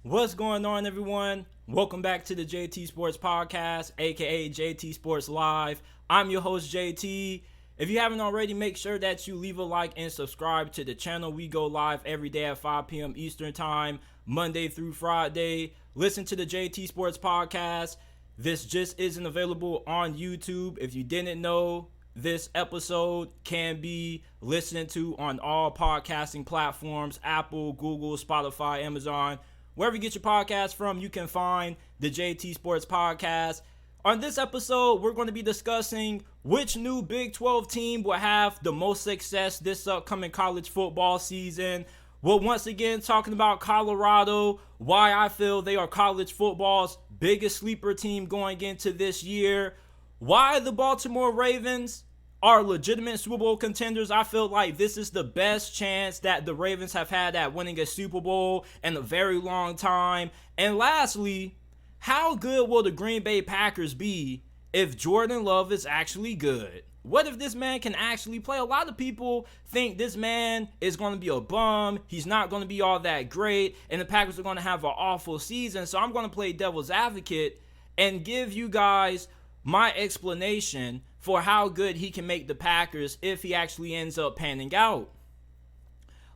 What's going on, everyone? Welcome back to the JT Sports Podcast, aka JT Sports Live. I'm your host, JT. If you haven't already, make sure that you leave a like and subscribe to the channel. We go live every day at 5 p.m. Eastern Time, Monday through Friday. Listen to the JT Sports Podcast. This just isn't available on YouTube. If you didn't know, this episode can be listened to on all podcasting platforms: Apple, Google, Spotify, Amazon. Wherever you get your podcast from, you can find the JT Sports Podcast. On this episode, we're going to be discussing which new Big 12 team will have the most success this upcoming college football season. We're once again talking about Colorado, why I feel they are college football's biggest sleeper team going into this year, why the Baltimore Ravens are legitimate Super Bowl contenders. I feel like this is the best chance that the Ravens have had at winning a Super Bowl in a very long time. And lastly, how good will the Green Bay Packers be if Jordan Love is actually good? What if this man can actually play? A lot of people think this man is going to be a bum. He's not going to be all that great, and the Packers are going to have an awful season. So I'm going to play devil's advocate and give you guys my explanation for how good he can make the Packers if he actually ends up panning out.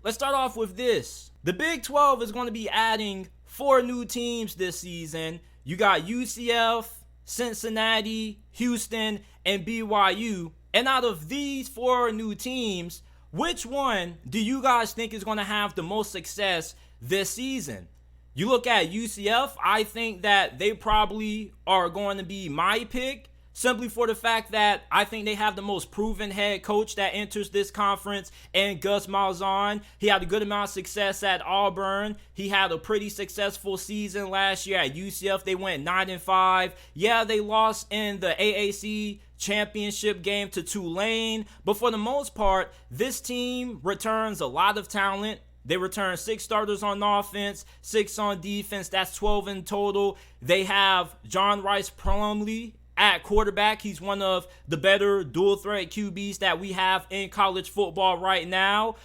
Let's start off with this. The Big 12 is going to be adding 4 new teams this season. You got UCF, Cincinnati, Houston, and BYU. And out of these 4 new teams, which one do you guys think is going to have the most success this season? You look at UCF, I think that they probably are going to be my pick, simply for the fact that I think they have the most proven head coach that enters this conference, and Gus Malzahn. He had a good amount of success at Auburn. He had a pretty successful season last year at UCF. They went 9-5. Yeah, they lost in the AAC Championship game to Tulane, but for the most part, this team returns a lot of talent. They return 6 starters on offense, 6 on defense. That's 12 in total. They have John Rhys Plumlee at quarterback. He's one of the better dual threat QBs that we have in college football right now.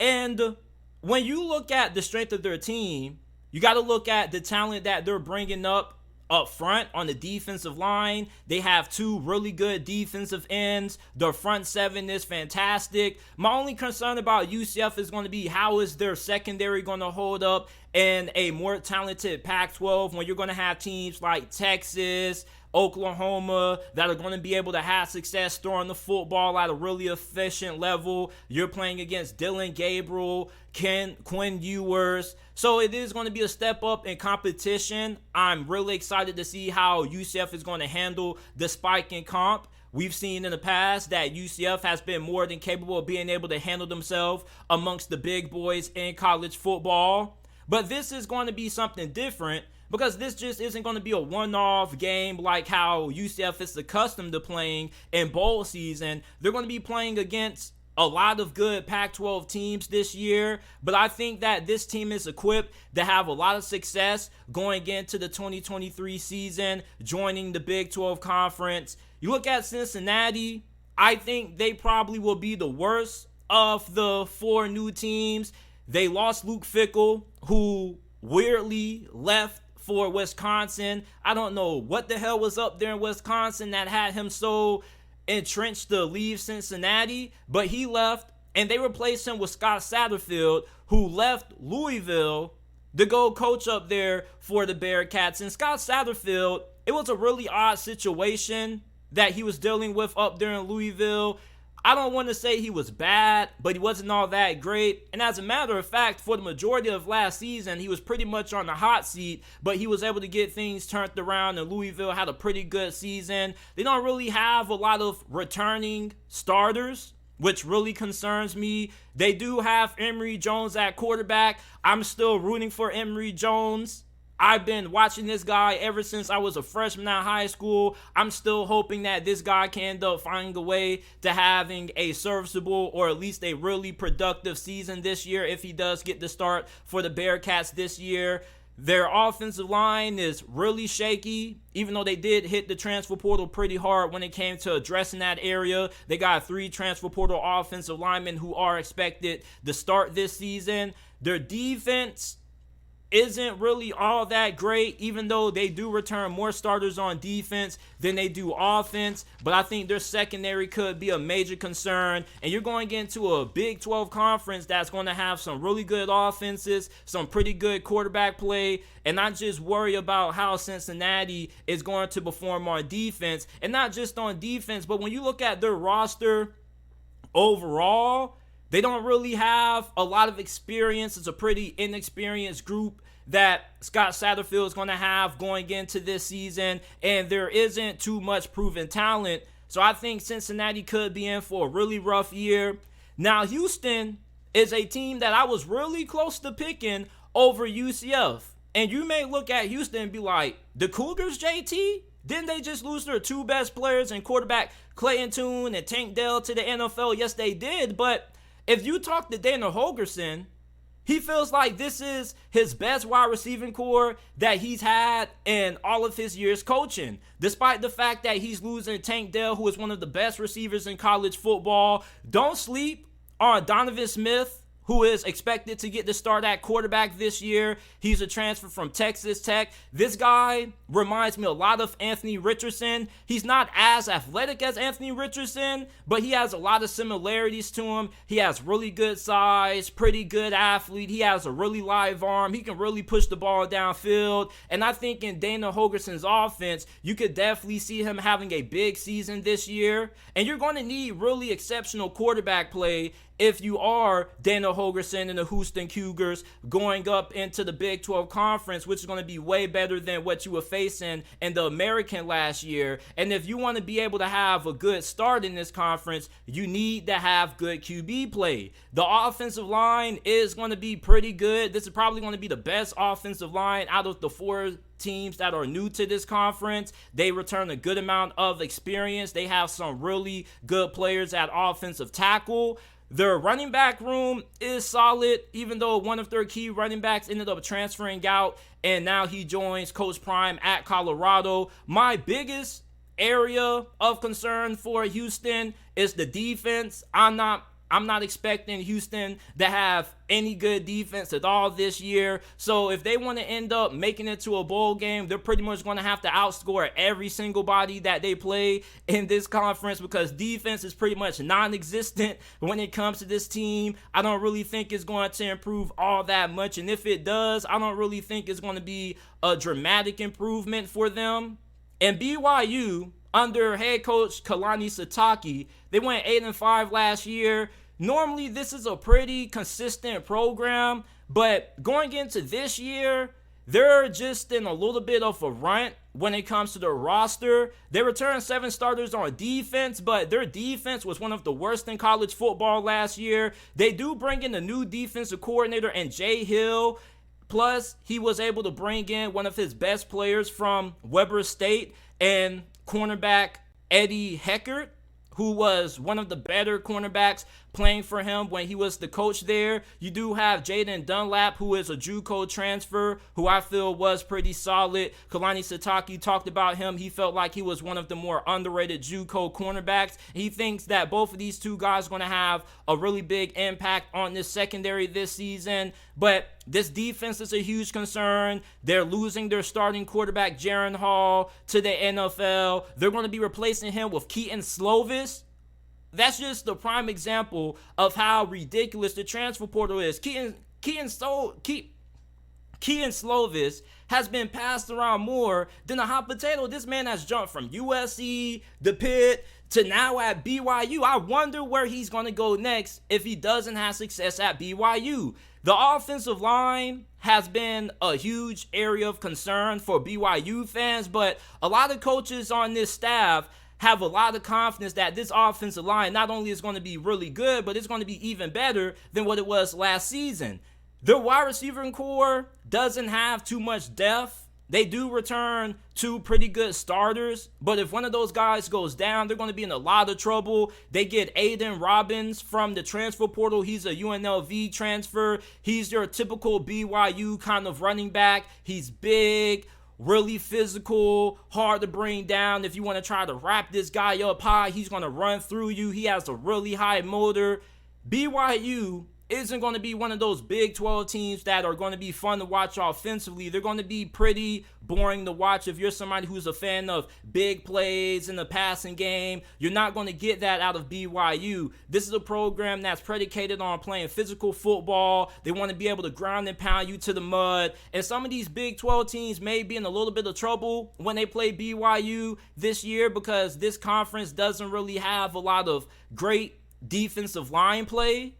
And when you look at the strength of their team, you got to look at the talent that they're bringing up front on the defensive line. They have 2 really good defensive ends. Their front 7 is fantastic. My only concern about UCF is going to be how is their secondary going to hold up in a more talented Pac-12 when you're going to have teams like Texas, Oklahoma that are going to be able to have success throwing the football at a really efficient level. You're playing against Dylan Gabriel, Quinn Ewers. So it is going to be a step up in competition. I'm really excited to see how UCF is going to handle the spike in comp. We've seen in the past that UCF has been more than capable of being able to handle themselves amongst the big boys in college football. But this is going to be something different, because this just isn't going to be a one-off game like how UCF is accustomed to playing in bowl season. They're going to be playing against a lot of good Pac-12 teams this year, but I think that this team is equipped to have a lot of success going into the 2023 season, joining the Big 12 Conference. You look at Cincinnati, I think they probably will be the worst of the 4 new teams. They lost Luke Fickell, who weirdly left for Wisconsin. I don't know what the hell was up there in Wisconsin that had him so entrenched to leave Cincinnati, but he left, and they replaced him with Scott Satterfield, who left Louisville to go coach up there for the Bearcats. And Scott Satterfield, it was a really odd situation that he was dealing with up there in Louisville. I don't want to say he was bad, but he wasn't all that great. And as a matter of fact, for the majority of last season, he was pretty much on the hot seat, but he was able to get things turned around, and Louisville had a pretty good season. They don't really have a lot of returning starters, which really concerns me. They do have Emory Jones at quarterback. I'm still rooting for Emory Jones. I've been watching this guy ever since I was a freshman at high school. I'm still hoping that this guy can end up finding a way to having a serviceable or at least a really productive season this year if he does get the start for the Bearcats this year. Their offensive line is really shaky, even though they did hit the transfer portal pretty hard when it came to addressing that area. They got 3 transfer portal offensive linemen who are expected to start this season. Their defense isn't really all that great, even though they do return more starters on defense than they do offense. But I think their secondary could be a major concern. And you're going into a Big 12 conference that's going to have some really good offenses, some pretty good quarterback play, and not just worry about how Cincinnati is going to perform on defense. And not just on defense, but when you look at their roster overall, they don't really have a lot of experience. It's a pretty inexperienced group that Scott Satterfield is going to have going into this season, and there isn't too much proven talent. So I think Cincinnati could be in for a really rough year. Now, Houston is a team that I was really close to picking over UCF. And you may look at Houston and be like, the Cougars, JT? Didn't they just lose their two best players in quarterback Clayton and Tank Dell to the NFL? Yes, they did, but if you talk to Dana Holgorsen, he feels like this is his best wide receiving core that he's had in all of his years coaching. Despite the fact that he's losing Tank Dell, who is one of the best receivers in college football. Don't sleep on Donovan Smith, who is expected to get the start at quarterback this year. He's a transfer from Texas Tech. This guy reminds me a lot of Anthony Richardson. He's not as athletic as Anthony Richardson, but he has a lot of similarities to him. He has really good size, pretty good athlete. He has a really live arm. He can really push the ball downfield. And I think in Dana Holgorsen's offense, you could definitely see him having a big season this year. And you're going to need really exceptional quarterback play if you are Dana Holgorsen and the Houston Cougars going up into the Big 12 Conference, which is going to be way better than what you were facing in the American last year. And if you want to be able to have a good start in this conference, you need to have good QB play. The offensive line is going to be pretty good. This is probably going to be the best offensive line out of the four teams that are new to this conference. They return a good amount of experience. They have some really good players at offensive tackle. Their running back room is solid, even though one of their key running backs ended up transferring out, and now he joins Coach Prime at Colorado. My biggest area of concern for Houston is the defense. I'm not expecting Houston to have any good defense at all this year. So if they want to end up making it to a bowl game, they're pretty much going to have to outscore every single body that they play in this conference, because defense is pretty much non-existent when it comes to this team. I don't really think it's going to improve all that much. And if it does, I don't really think it's going to be a dramatic improvement for them. And BYU, under head coach Kalani Sitake, they went 8-5 last year. Normally, this is a pretty consistent program, but going into this year, they're just in a little bit of a rut when it comes to their roster. They returned 7 starters on defense, but their defense was one of the worst in college football last year. They do bring in a new defensive coordinator in Jay Hill. Plus, he was able to bring in one of his best players from Weber State and cornerback Eddie Heckert, who was one of the better cornerbacks playing for him when he was the coach there. You do have Jaden Dunlap, who is a JUCO transfer, who I feel was pretty solid. Kalani Sitake talked about him. He felt like he was one of the more underrated JUCO cornerbacks. He thinks that both of these two guys are going to have a really big impact on this secondary this season. But this defense is a huge concern. They're losing their starting quarterback, Jaron Hall, to the NFL. They're going to be replacing him with Kendon Slovis. That's just the prime example of how ridiculous the transfer portal is. Kendon Slovis has been passed around more than a hot potato. This man has jumped from USC, the Pitt, to now at BYU. I wonder where he's going to go next if he doesn't have success at BYU. The offensive line has been a huge area of concern for BYU fans, but a lot of coaches on this staff have a lot of confidence that this offensive line not only is going to be really good, but it's going to be even better than what it was last season. Their wide receiver core doesn't have too much depth. They do return 2 pretty good starters, but if one of those guys goes down, they're going to be in a lot of trouble. They get Aiden Robbins from the transfer portal. He's a UNLV transfer. He's your typical BYU kind of running back. He's big, really physical, hard to bring down. If you want to try to wrap this guy up high, he's going to run through you. He has a really high motor. BYU isn't going to be one of those Big 12 teams that are going to be fun to watch offensively. They're going to be pretty boring to watch. If you're somebody who's a fan of big plays in the passing game, you're not going to get that out of BYU. This is a program that's predicated on playing physical football. They want to be able to ground and pound you to the mud. And some of these Big 12 teams may be in a little bit of trouble when they play BYU this year, because this conference doesn't really have a lot of great defensive line play.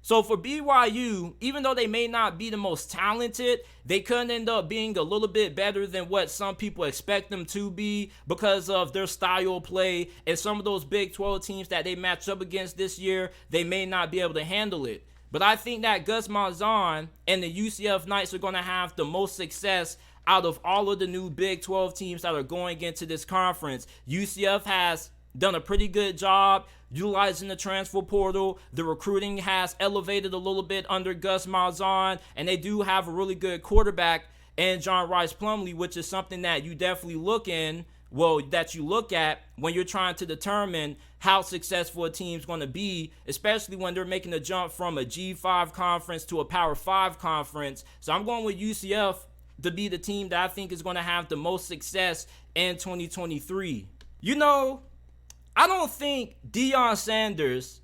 So for BYU, even though they may not be the most talented, they could end up being a little bit better than what some people expect them to be because of their style of play. And some of those Big 12 teams that they match up against this year, they may not be able to handle it. But I think that Gus Malzahn and the UCF Knights are going to have the most success out of all of the new Big 12 teams that are going into this conference. UCF has done a pretty good job utilizing the transfer portal. The recruiting has elevated a little bit under Gus Malzahn, and they do have a really good quarterback in John Rhys Plumlee, which is something that you definitely look at when you're trying to determine how successful a team's going to be, especially when they're making a jump from a G5 conference to a Power 5 conference. So I'm going with UCF to be the team that I think is going to have the most success in 2023. You know, I don't think Deion Sanders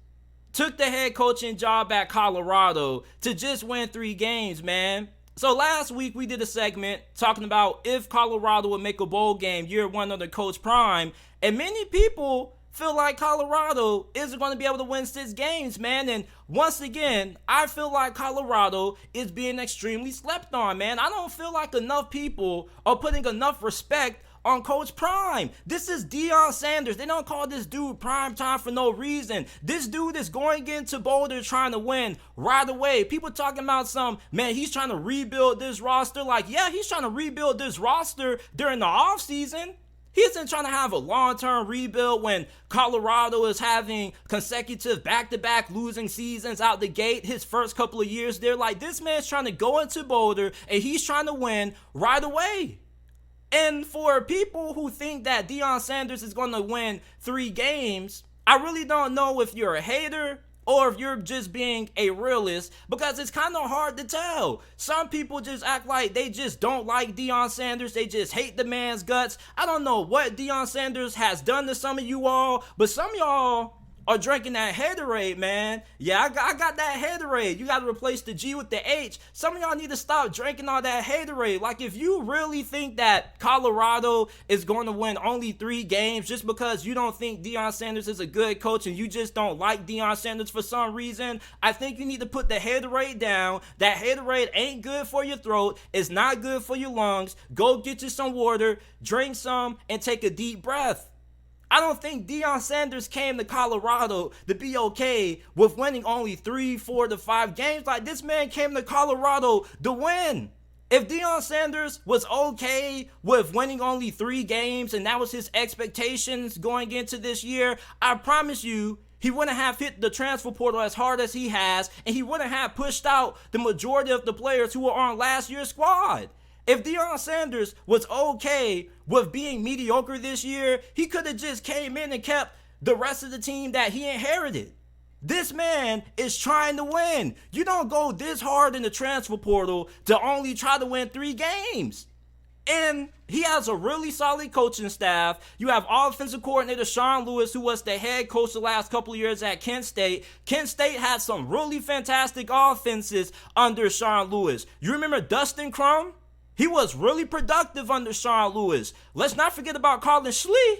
took the head coaching job at Colorado to just win 3 games, man. So last week we did a segment talking about if Colorado would make a bowl game year 1 under Coach Prime, and many people feel like Colorado isn't going to be able to win 6 games, man. And once again, I feel like Colorado is being extremely slept on, man. I don't feel like enough people are putting enough respect on Coach Prime. This is Deion Sanders. They don't call this dude Prime Time for no reason. This dude is going into Boulder trying to win right away. People talking about he's trying to rebuild this roster. Like, yeah, he's trying to rebuild this roster during the offseason. He isn't trying to have a long-term rebuild when Colorado is having consecutive back-to-back losing seasons out the gate. His first couple of years there, like, this man's trying to go into Boulder and he's trying to win right away. And for people who think that Deion Sanders is going to win 3 games, I really don't know if you're a hater or if you're just being a realist, because it's kind of hard to tell. Some people just act like they just don't like Deion Sanders. They just hate the man's guts. I don't know what Deion Sanders has done to some of you all, but some of y'all are drinking that haterade, man. Yeah, I got that haterade. You got to replace the G with the H. Some of y'all need to stop drinking all that haterade. Like, if you really think that Colorado is going to win only 3 games just because you don't think Deion Sanders is a good coach and you just don't like Deion Sanders for some reason, I think you need to put the haterade down. That haterade ain't good for your throat. It's not good for your lungs. Go get you some water, drink some, and take a deep breath. I don't think Deion Sanders came to Colorado to be okay with winning only 3, 4 to 5 games. Like, this man came to Colorado to win. If Deion Sanders was okay with winning only 3 games and that was his expectations going into this year, I promise you, he wouldn't have hit the transfer portal as hard as he has, and he wouldn't have pushed out the majority of the players who were on last year's squad. If Deion Sanders was okay with being mediocre this year, he could have just came in and kept the rest of the team that he inherited. This man is trying to win. You don't go this hard in the transfer portal to only try to win 3 games. And he has a really solid coaching staff. You have offensive coordinator Sean Lewis, who was the head coach the last couple of years at Kent State. Kent State had some really fantastic offenses under Sean Lewis. You remember Dustin Crum? He was really productive under Sean Lewis. Let's not forget about Colin Schlee,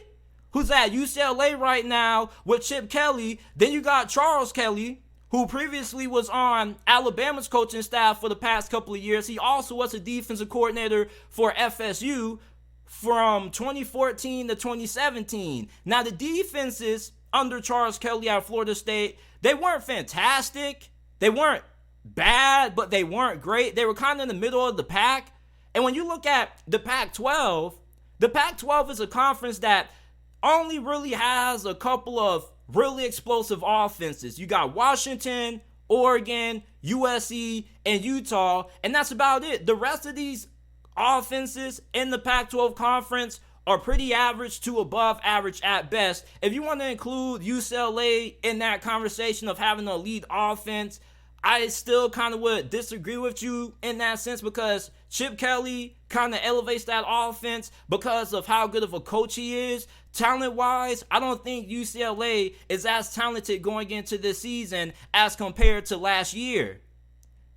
who's at UCLA right now with Chip Kelly. Then you got Charles Kelly, who previously was on Alabama's coaching staff for the past couple of years. He also was a defensive coordinator for FSU from 2014 to 2017. Now, the defenses under Charles Kelly at Florida State, they weren't fantastic. They weren't bad, but they weren't great. They were kind of in the middle of the pack. And when you look at the Pac-12 is a conference that only really has a couple of really explosive offenses. You got Washington, Oregon, USC, and Utah, and that's about it. The rest of these offenses in the Pac-12 conference are pretty average to above average at best. If you want to include UCLA in that conversation of having an elite offense, I still kind of would disagree with you in that sense because Chip Kelly kind of elevates that offense because of how good of a coach he is. Talent-wise, I don't think UCLA is as talented going into this season as compared to last year.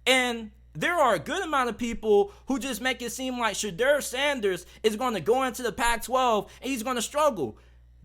And there are a good amount of people who just make it seem like Shedeur Sanders is going to go into the Pac-12 and he's going to struggle.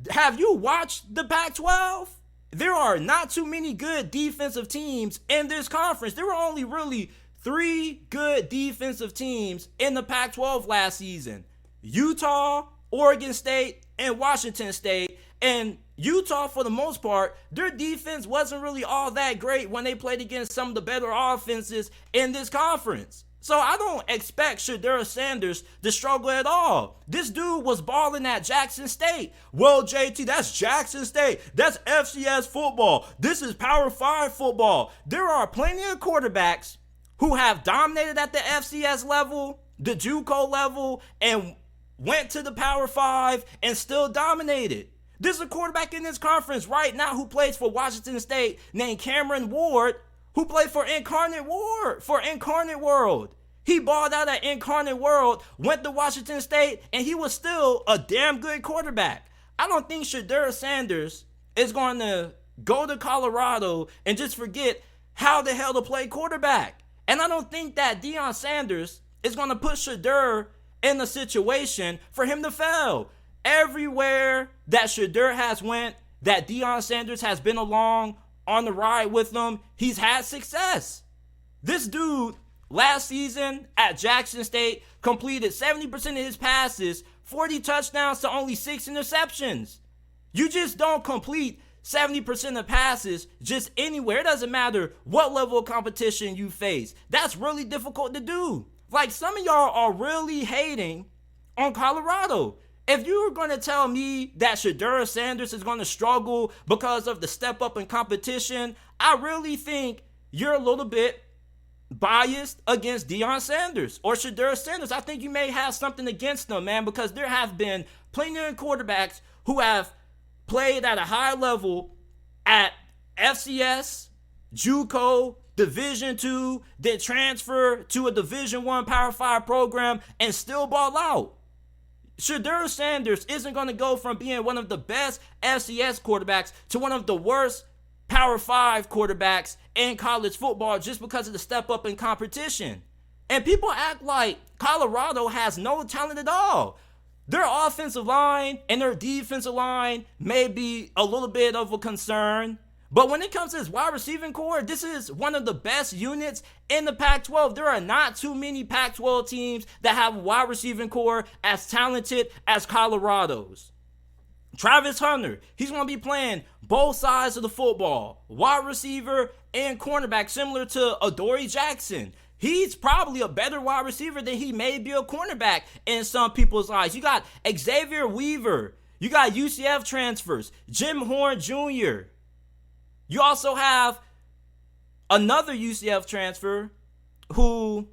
Have you watched the Pac-12? There are not too many good defensive teams in this conference. There were only really 3 good defensive teams in the Pac-12 last season. Utah, Oregon State, and Washington State. And Utah, for the most part, their defense wasn't really all that great when they played against some of the better offenses in this conference. So I don't expect Shedeur Sanders to struggle at all. This dude was balling at Jackson State. Well, JT, that's Jackson State. That's FCS football. This is Power 5 football. There are plenty of quarterbacks who have dominated at the FCS level, the JUCO level, and went to the Power 5 and still dominated. There's a quarterback in this conference right now who plays for Washington State named Cameron Ward, who played for Incarnate World. He balled out at Incarnate World, went to Washington State, and he was still a damn good quarterback. I don't think Shedeur Sanders is going to go to Colorado and just forget how the hell to play quarterback. And I don't think that Deion Sanders is going to put Shedeur in a situation for him to fail. Everywhere that Shedeur has went, that Deion Sanders has been along on the ride with them, he's had success. This dude, last season at Jackson State, completed 70% of his passes, 40 touchdowns to only 6 interceptions. You just don't complete 70% of passes just anywhere. It doesn't matter what level of competition you face. That's really difficult to do. Like, some of y'all are really hating on Colorado. If you were going to tell me that Shedeur Sanders is going to struggle because of the step up in competition, I really think you're a little bit biased against Deion Sanders or Shedeur Sanders. I think you may have something against them, man, because there have been plenty of quarterbacks who have played at a high level at FCS, JUCO, Division II, then transfer to a Division I Power 5 program and still ball out. Shedeur Sanders isn't going to go from being one of the best FCS quarterbacks to one of the worst Power 5 quarterbacks in college football just because of the step up in competition. And people act like Colorado has no talent at all. Their offensive line and their defensive line may be a little bit of a concern. But when it comes to this wide receiving core, this is one of the best units in the Pac-12. There are not too many Pac-12 teams that have a wide receiving core as talented as Colorado's. Travis Hunter, he's going to be playing both sides of the football, wide receiver and cornerback, similar to Adoree Jackson. He's probably a better wide receiver than he may be a cornerback in some people's eyes. You got Xavier Weaver. You got UCF transfers, Jim Horn Jr. You also have another UCF transfer who,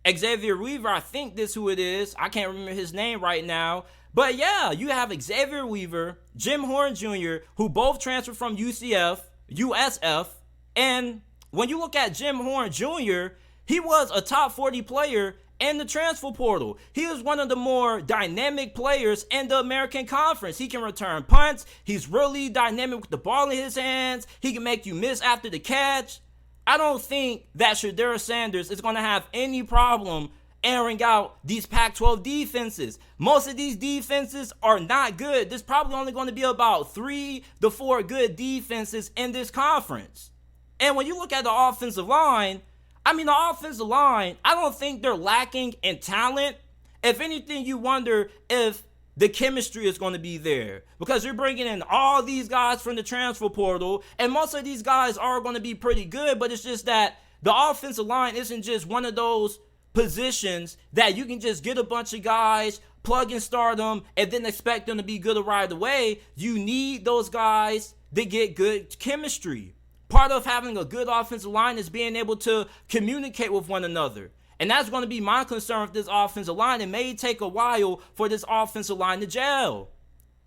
Xavier Weaver, I think this is who it is. I can't remember his name right now. But yeah, you have Xavier Weaver, Jim Horn Jr., who both transferred from USF. And when you look at Jim Horn Jr., he was a top 40 player in the transfer portal. He is one of the more dynamic players in the American Conference. He can return punts. He's really dynamic with the ball in his hands. He can make you miss after the catch. I don't think that Shedeur Sanders is going to have any problem airing out these Pac-12 defenses. Most of these defenses are not good. There's probably only going to be about 3 to 4 good defenses in this conference. And when you look at the offensive line, the offensive line, I don't think they're lacking in talent. If anything, you wonder if the chemistry is going to be there because you're bringing in all these guys from the transfer portal, and most of these guys are going to be pretty good, but it's just that the offensive line isn't just one of those positions that you can just get a bunch of guys, plug and start them, and then expect them to be good right away. You need those guys to get good chemistry. Part of having a good offensive line is being able to communicate with one another. And that's going to be my concern with this offensive line. It may take a while for this offensive line to gel.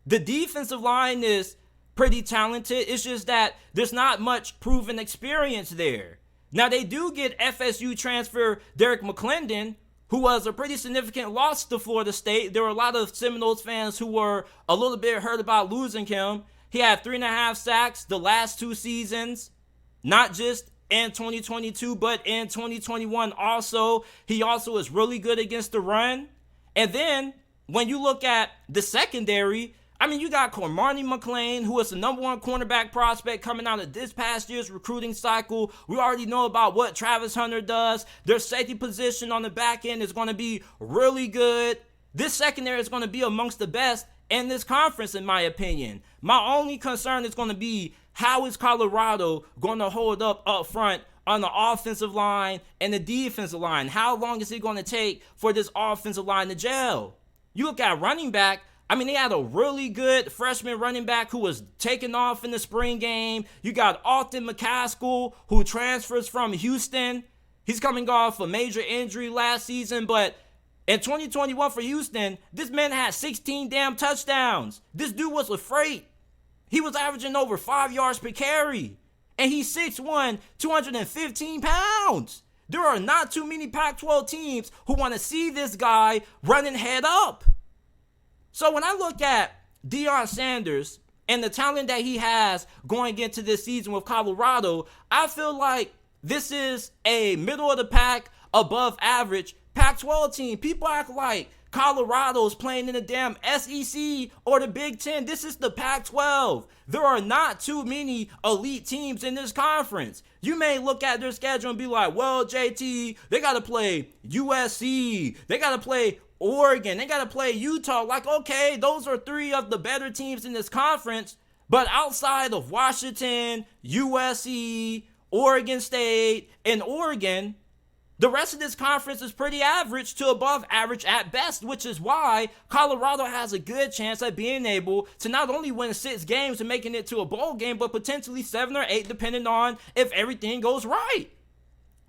The defensive line is pretty talented. It's just that there's not much proven experience there. Now, they do get FSU transfer Derek McClendon, who was a pretty significant loss to Florida State. There were a lot of Seminoles fans who were a little bit hurt about losing him. He had 3.5 sacks the last 2 seasons, not just in 2022, but in 2021 also. He also is really good against the run. And then when you look at the secondary, I mean, you got Cormani McClain, who is the number 1 cornerback prospect coming out of this past year's recruiting cycle. We already know about what Travis Hunter does. Their safety position on the back end is going to be really good. This secondary is going to be amongst the best in this conference, in my opinion. My only concern is going to be, how is Colorado going to hold up front on the offensive line and the defensive line? How long is it going to take for this offensive line to gel? You look at running back, I mean, they had a really good freshman running back who was taken off in the spring game. You got Alton McCaskill, who transfers from Houston. He's coming off a major injury last season, but in 2021 for Houston, this man had 16 damn touchdowns. This dude was a freight. He was averaging over 5 yards per carry. And he's 6'1", 215 pounds. There are not too many Pac-12 teams who want to see this guy running head up. So when I look at Deion Sanders and the talent that he has going into this season with Colorado, I feel like this is a middle of the pack, above average Pac-12 team. People act like Colorado's playing in the damn SEC or the Big Ten. This is the Pac-12. There are not too many elite teams in this conference. You may look at their schedule and be like, well, JT, they got to play USC. They got to play Oregon. They got to play Utah. Like, okay, those are 3 of the better teams in this conference. But outside of Washington, USC, Oregon State, and Oregon, the rest of this conference is pretty average to above average at best, which is why Colorado has a good chance at being able to not only win 6 games and making it to a bowl game, but potentially 7 or 8, depending on if everything goes right.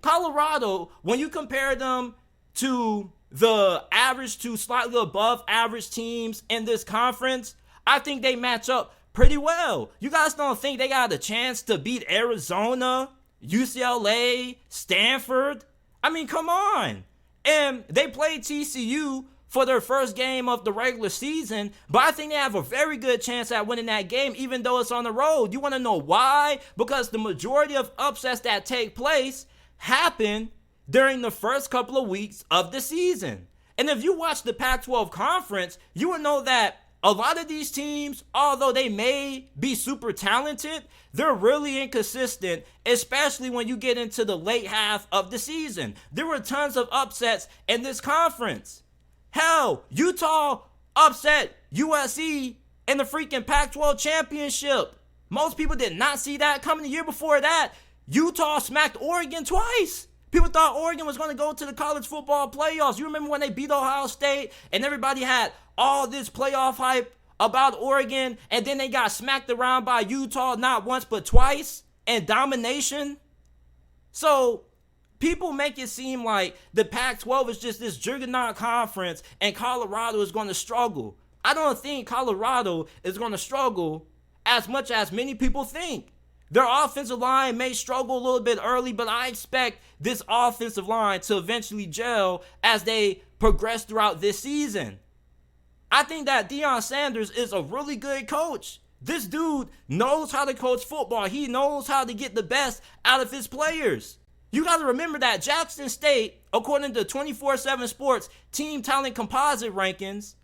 Colorado, when you compare them to the average to slightly above average teams in this conference, I think they match up pretty well. You guys don't think they got a chance to beat Arizona, UCLA, Stanford? I mean, come on. And they played TCU for their first game of the regular season, but I think they have a very good chance at winning that game, even though it's on the road. You want to know why? Because the majority of upsets that take place happen during the first couple of weeks of the season. And if you watch the Pac-12 conference, you will know that a lot of these teams, although they may be super talented, they're really inconsistent, especially when you get into the late half of the season. There were tons of upsets in this conference. Hell, Utah upset USC in the freaking Pac-12 championship. Most people did not see that coming. The year before that, Utah smacked Oregon twice. People thought Oregon was going to go to the college football playoffs. You remember when they beat Ohio State and everybody had all this playoff hype about Oregon, and then they got smacked around by Utah not once but twice in domination? So people make it seem like the Pac-12 is just this juggernaut conference and Colorado is going to struggle. I don't think Colorado is going to struggle as much as many people think. Their offensive line may struggle a little bit early, but I expect this offensive line to eventually gel as they progress throughout this season. I think that Deion Sanders is a really good coach. This dude knows how to coach football. He knows how to get the best out of his players. You got to remember that Jackson State, according to 24/7 Sports Team Talent Composite Rankings,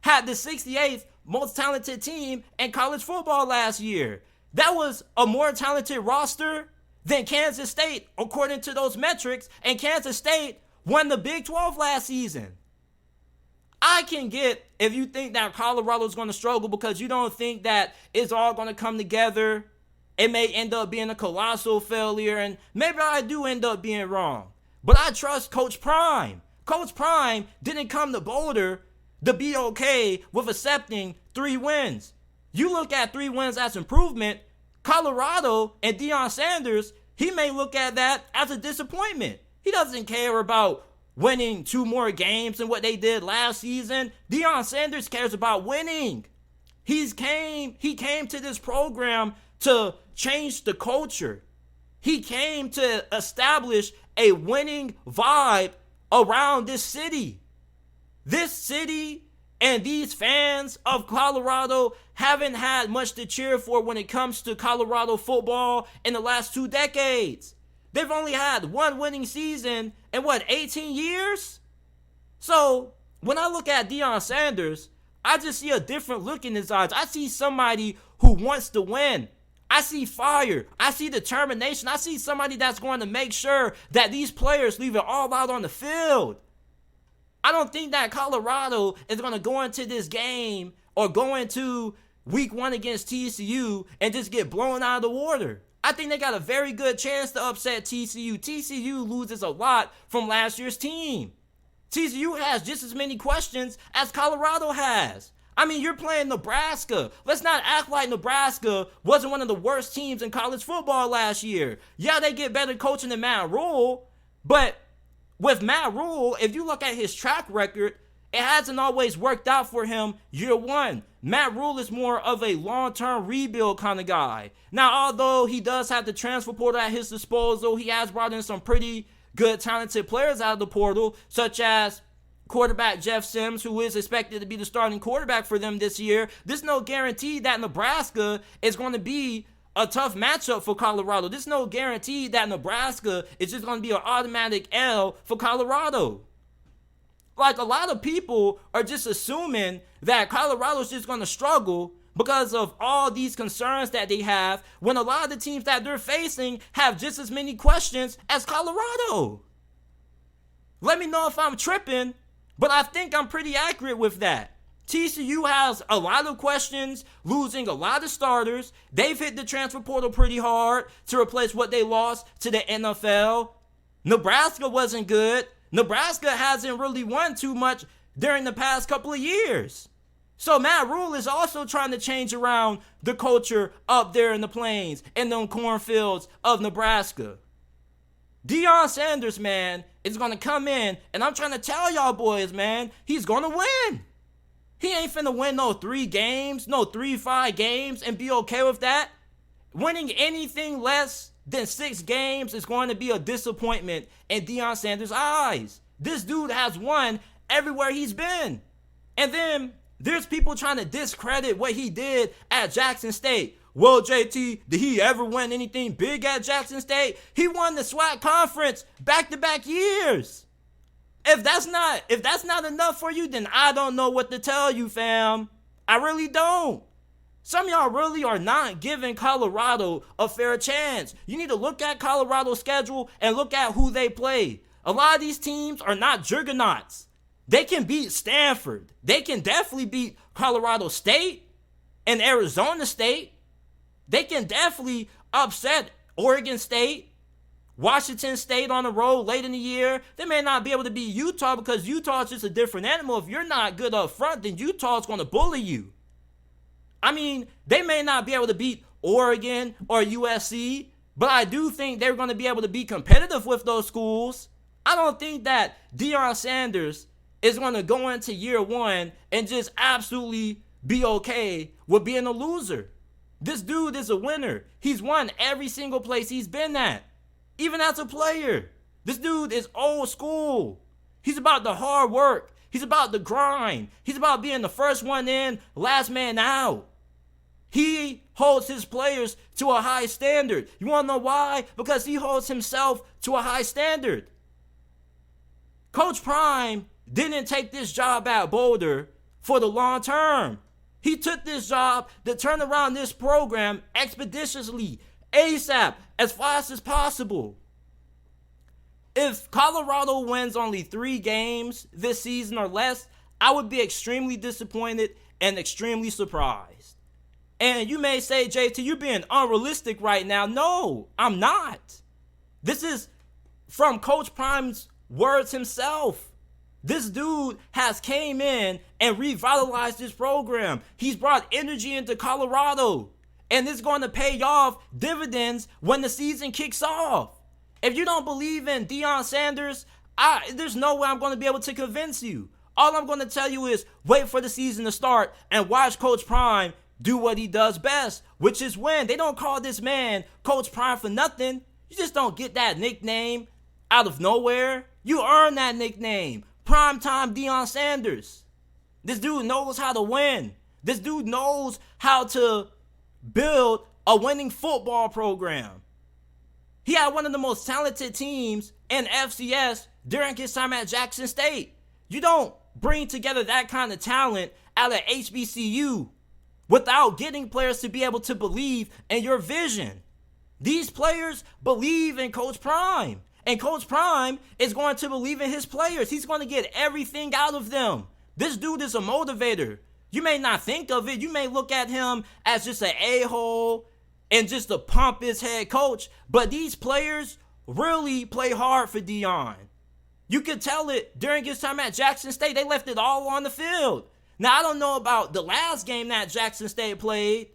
had the 68th most talented team in college football last year. That was a more talented roster than Kansas State, according to those metrics, and Kansas State won the Big 12 last season. I can get if you think that Colorado's going to struggle because you don't think that it's all going to come together. It may end up being a colossal failure, and maybe I do end up being wrong. But I trust Coach Prime. Coach Prime didn't come to Boulder to be okay with accepting 3 wins. You look at 3 wins as improvement. Colorado and Deion Sanders, he may look at that as a disappointment. He doesn't care about winning 2 more games than what they did last season. Deion Sanders cares about winning. He came to this program to change the culture. He came to establish a winning vibe around this city. This city and these fans of Colorado haven't had much to cheer for when it comes to Colorado football in the last 2 decades. They've only had one winning season in 18 years? So when I look at Deion Sanders, I just see a different look in his eyes. I see somebody who wants to win. I see fire. I see determination. I see somebody that's going to make sure that these players leave it all out on the field. I don't think that Colorado is going to go into this game or go into week 1 against TCU and just get blown out of the water. I think they got a very good chance to upset TCU. TCU loses a lot from last year's team. TCU has just as many questions as Colorado has. I mean, you're playing Nebraska. Let's not act like Nebraska wasn't one of the worst teams in college football last year. Yeah, they get better coaching than Matt Rule, but with Matt Rule, if you look at his track record, it hasn't always worked out for him year 1. Matt Rule is more of a long-term rebuild kind of guy. Now, although he does have the transfer portal at his disposal, he has brought in some pretty good, talented players out of the portal, such as quarterback Jeff Sims, who is expected to be the starting quarterback for them this year. There's no guarantee that Nebraska is going to be a tough matchup for Colorado. There's no guarantee that Nebraska is just going to be an automatic L for Colorado. Like, a lot of people are just assuming that Colorado's just going to struggle because of all these concerns that they have, when a lot of the teams that they're facing have just as many questions as Colorado. Let me know if I'm tripping, but I think I'm pretty accurate with that. TCU has a lot of questions, losing a lot of starters. They've hit the transfer portal pretty hard to replace what they lost to the NFL. Nebraska wasn't good. Nebraska hasn't really won too much during the past couple of years. So Matt Rule is also trying to change around the culture up there in the plains and them cornfields of Nebraska. Deion Sanders, man, is going to come in, and I'm trying to tell y'all boys, man, he's going to win. He ain't finna win no 3 games, no 3-5 games and be okay with that. Winning anything less than 6 games is going to be a disappointment in Deion Sanders' eyes. This dude has won everywhere he's been. And then there's people trying to discredit what he did at Jackson State. Well, JT, did he ever win anything big at Jackson State? He won the SWAC conference back-to-back years. If that's not enough for you, then I don't know what to tell you, fam. I really don't. Some of y'all really are not giving Colorado a fair chance. You need to look at Colorado's schedule and look at who they play. A lot of these teams are not juggernauts. They can beat Stanford. They can definitely beat Colorado State and Arizona State. They can definitely upset Oregon State, Washington State on the road late in the year. They may not be able to beat Utah because Utah is just a different animal. If you're not good up front, then Utah's going to bully you. I mean, they may not be able to beat Oregon or USC, but I do think they're going to be able to be competitive with those schools. I don't think that Deion Sanders is going to go into year 1 and just absolutely be okay with being a loser. This dude is a winner. He's won every single place he's been at, even as a player. This dude is old school. He's about the hard work. He's about the grind. He's about being the first one in, last man out. He holds his players to a high standard. You want to know why? Because he holds himself to a high standard. Coach Prime didn't take this job at Boulder for the long term. He took this job to turn around this program expeditiously, ASAP, as fast as possible. If Colorado wins only 3 games this season or less, I would be extremely disappointed and extremely surprised. And you may say, JT, you're being unrealistic right now. No, I'm not. This is from Coach Prime's words himself. This dude has came in and revitalized this program. He's brought energy into Colorado. And it's going to pay off dividends when the season kicks off. If you don't believe in Deion Sanders, there's no way I'm going to be able to convince you. All I'm going to tell you is wait for the season to start and watch Coach Prime do what he does best, which is win. They don't call this man Coach Prime for nothing. You just don't get that nickname out of nowhere. You earn that nickname. Primetime Deion Sanders. This dude knows how to win. This dude knows how to build a winning football program. He had one of the most talented teams in FCS during his time at Jackson State. You don't bring together that kind of talent out of HBCU without getting players to be able to believe in your vision. These players believe in Coach Prime. And Coach Prime is going to believe in his players. He's going to get everything out of them. This dude is a motivator. You may not think of it. You may look at him as just an a-hole and just a pompous head coach. But these players really play hard for Deion. You could tell it during his time at Jackson State. They left it all on the field. Now, I don't know about the last game that Jackson State played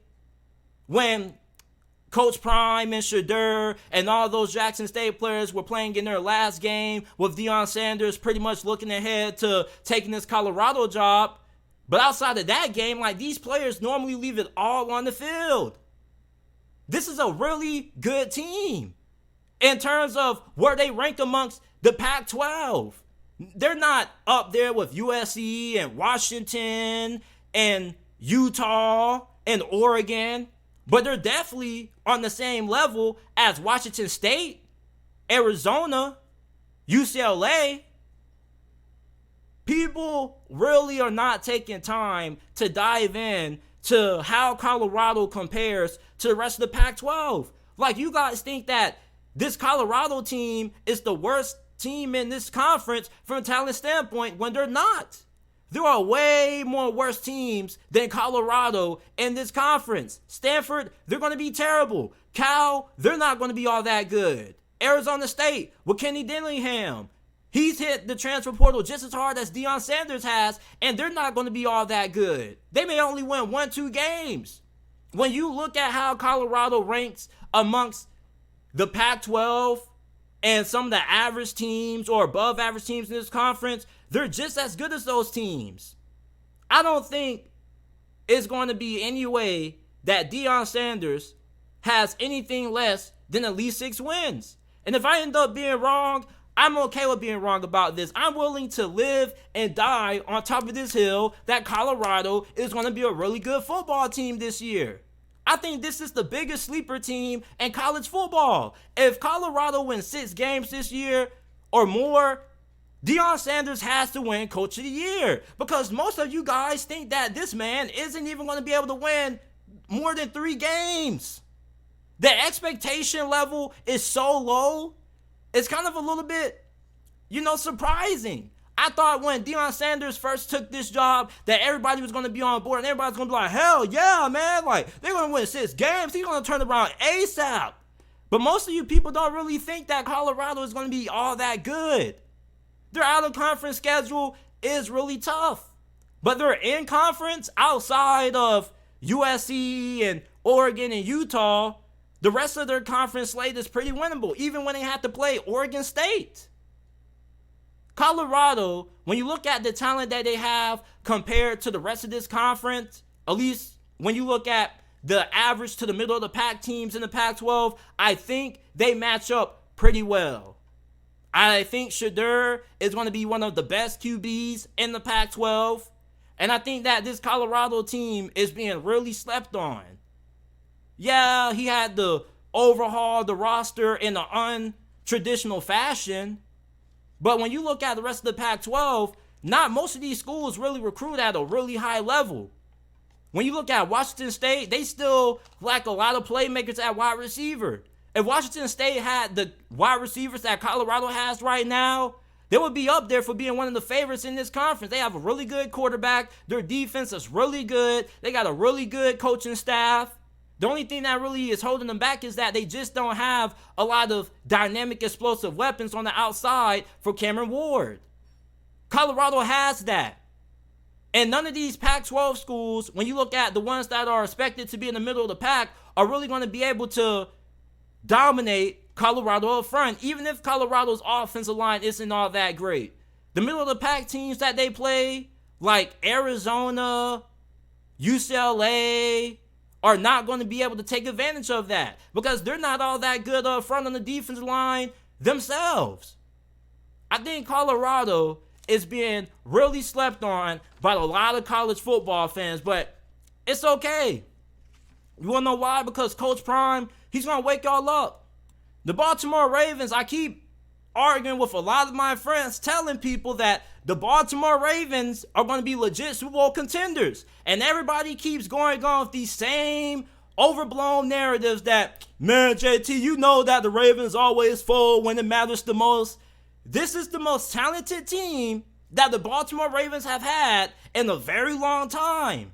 when Coach Prime and Shedeur and all those Jackson State players were playing in their last game with Deion Sanders pretty much looking ahead to taking his Colorado job. But outside of that game, like, these players normally leave it all on the field. This is a really good team in terms of where they rank amongst the Pac-12. They're not up there with USC and Washington and Utah and Oregon, but they're definitely on the same level as Washington State, Arizona, UCLA. People really are not taking time to dive in to how Colorado compares to the rest of the Pac-12. Like, you guys think that this Colorado team is the worst team in this conference from a talent standpoint when they're not. There are way more worse teams than Colorado in this conference. Stanford, they're going to be terrible. Cal, they're not going to be all that good. Arizona State with Kenny Dillingham, he's hit the transfer portal just as hard as Deion Sanders has, and they're not going to be all that good. They may only win 1-2 games. When you look at how Colorado ranks amongst the Pac-12 and some of the average teams or above average teams in this conference, they're just as good as those teams. I don't think it's going to be any way that Deion Sanders has anything less than at least 6 wins. And if I end up being wrong, I'm okay with being wrong about this. I'm willing to live and die on top of this hill that Colorado is going to be a really good football team this year. I think this is the biggest sleeper team in college football. If Colorado wins 6 games this year or more, Deion Sanders has to win Coach of the Year, because most of you guys think that this man isn't even going to be able to win more than 3 games. The expectation level is so low, it's kind of a little bit, surprising. I thought when Deion Sanders first took this job that everybody was going to be on board and everybody's going to be like, hell yeah, man. Like, they're going to win 6 games. He's going to turn around ASAP. But most of you people don't really think that Colorado is going to be all that good. Their out-of-conference schedule is really tough. But their in-conference, outside of USC and Oregon and Utah, the rest of their conference slate is pretty winnable, even when they have to play Oregon State. Colorado, when you look at the talent that they have compared to the rest of this conference, at least when you look at the average to the middle of the pack teams in the Pac-12, I think they match up pretty well. I think Shedeur is going to be one of the best QBs in the Pac-12, and I think that this Colorado team is being really slept on. Yeah, he had to overhaul the roster in an untraditional fashion, but when you look at the rest of the Pac-12, not most of these schools really recruit at a really high level. When you look at Washington State, they still lack a lot of playmakers at wide receiver. If Washington State had the wide receivers that Colorado has right now, they would be up there for being one of the favorites in this conference. They have a really good quarterback. Their defense is really good. They got a really good coaching staff. The only thing that really is holding them back is that they just don't have a lot of dynamic, explosive weapons on the outside for Cameron Ward. Colorado has that. And none of these Pac-12 schools, when you look at the ones that are expected to be in the middle of the pack, are really going to be able to dominate Colorado up front, even if Colorado's offensive line isn't all that great. The middle of the pack teams that they play, like Arizona, UCLA, are not going to be able to take advantage of that because they're not all that good up front on the defensive line themselves. I think Colorado is being really slept on by a lot of college football fans, but it's okay. You want to know why? Because Coach Prime, he's going to wake y'all up. The Baltimore Ravens, I keep arguing with a lot of my friends, telling people that the Baltimore Ravens are going to be legit Super Bowl contenders. And everybody keeps going on with these same overblown narratives that, man, JT, you know that the Ravens always fold when it matters the most. This is the most talented team that the Baltimore Ravens have had in a very long time.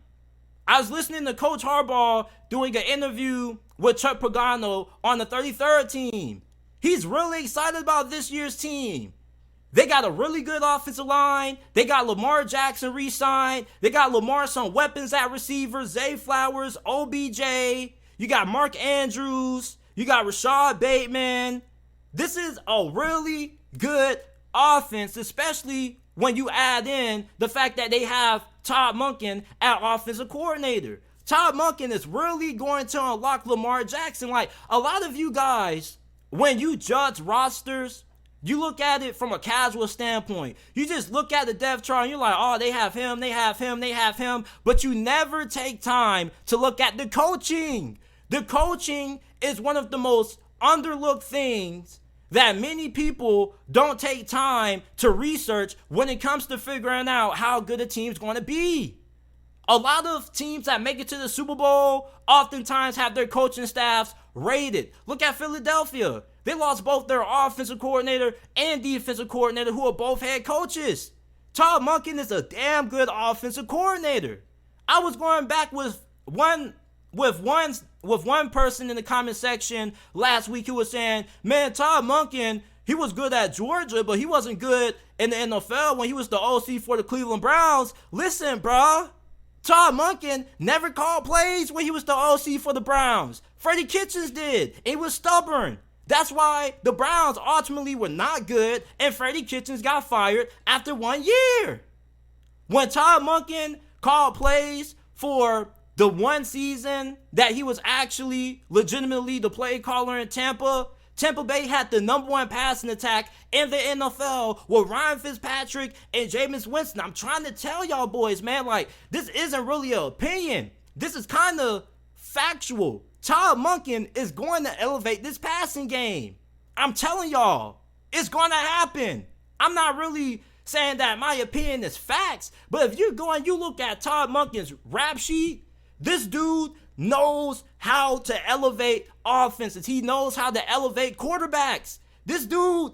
I was listening to Coach Harbaugh doing an interview with Chuck Pagano on the 33rd team. He's really excited about this year's team. They got a really good offensive line. They got Lamar Jackson re-signed. They got Lamar some weapons at receiver, Zay Flowers, OBJ. You got Mark Andrews. You got Rashad Bateman. This is a really good offense, especially when you add in the fact that they have Todd Monken at offensive coordinator. Todd Monken is really going to unlock Lamar Jackson. Like, a lot of you guys, when you judge rosters, you look at it from a casual standpoint. You just look at the depth chart and you're like, oh, they have him, they have him, they have him. But you never take time to look at the coaching. The coaching is one of the most underlooked things that many people don't take time to research when it comes to figuring out how good a team's going to be. A lot of teams that make it to the Super Bowl oftentimes have their coaching staffs rated. Look at Philadelphia. They lost both their offensive coordinator and defensive coordinator, who are both head coaches. Todd Monken is a damn good offensive coordinator. I was going back with one person in the comment section last week who was saying, man, Todd Monken, he was good at Georgia, but he wasn't good in the NFL when he was the OC for the Cleveland Browns. Listen, bruh. Todd Monken never called plays when he was the OC for the Browns. Freddie Kitchens did. He was stubborn. That's why the Browns ultimately were not good and Freddie Kitchens got fired after 1 year. When Todd Monken called plays for the one season that he was actually legitimately the play caller in Tampa, Tampa Bay had the #1 passing attack in the NFL with Ryan Fitzpatrick and Jameis Winston. I'm trying to tell y'all boys, man, like, this isn't really an opinion. This is kind of factual. Todd Monken is going to elevate this passing game. I'm telling y'all, it's going to happen. I'm not really saying that my opinion is facts, but if you look at Todd Monken's rap sheet, this dude knows how to elevate offenses. He knows how to elevate quarterbacks. This dude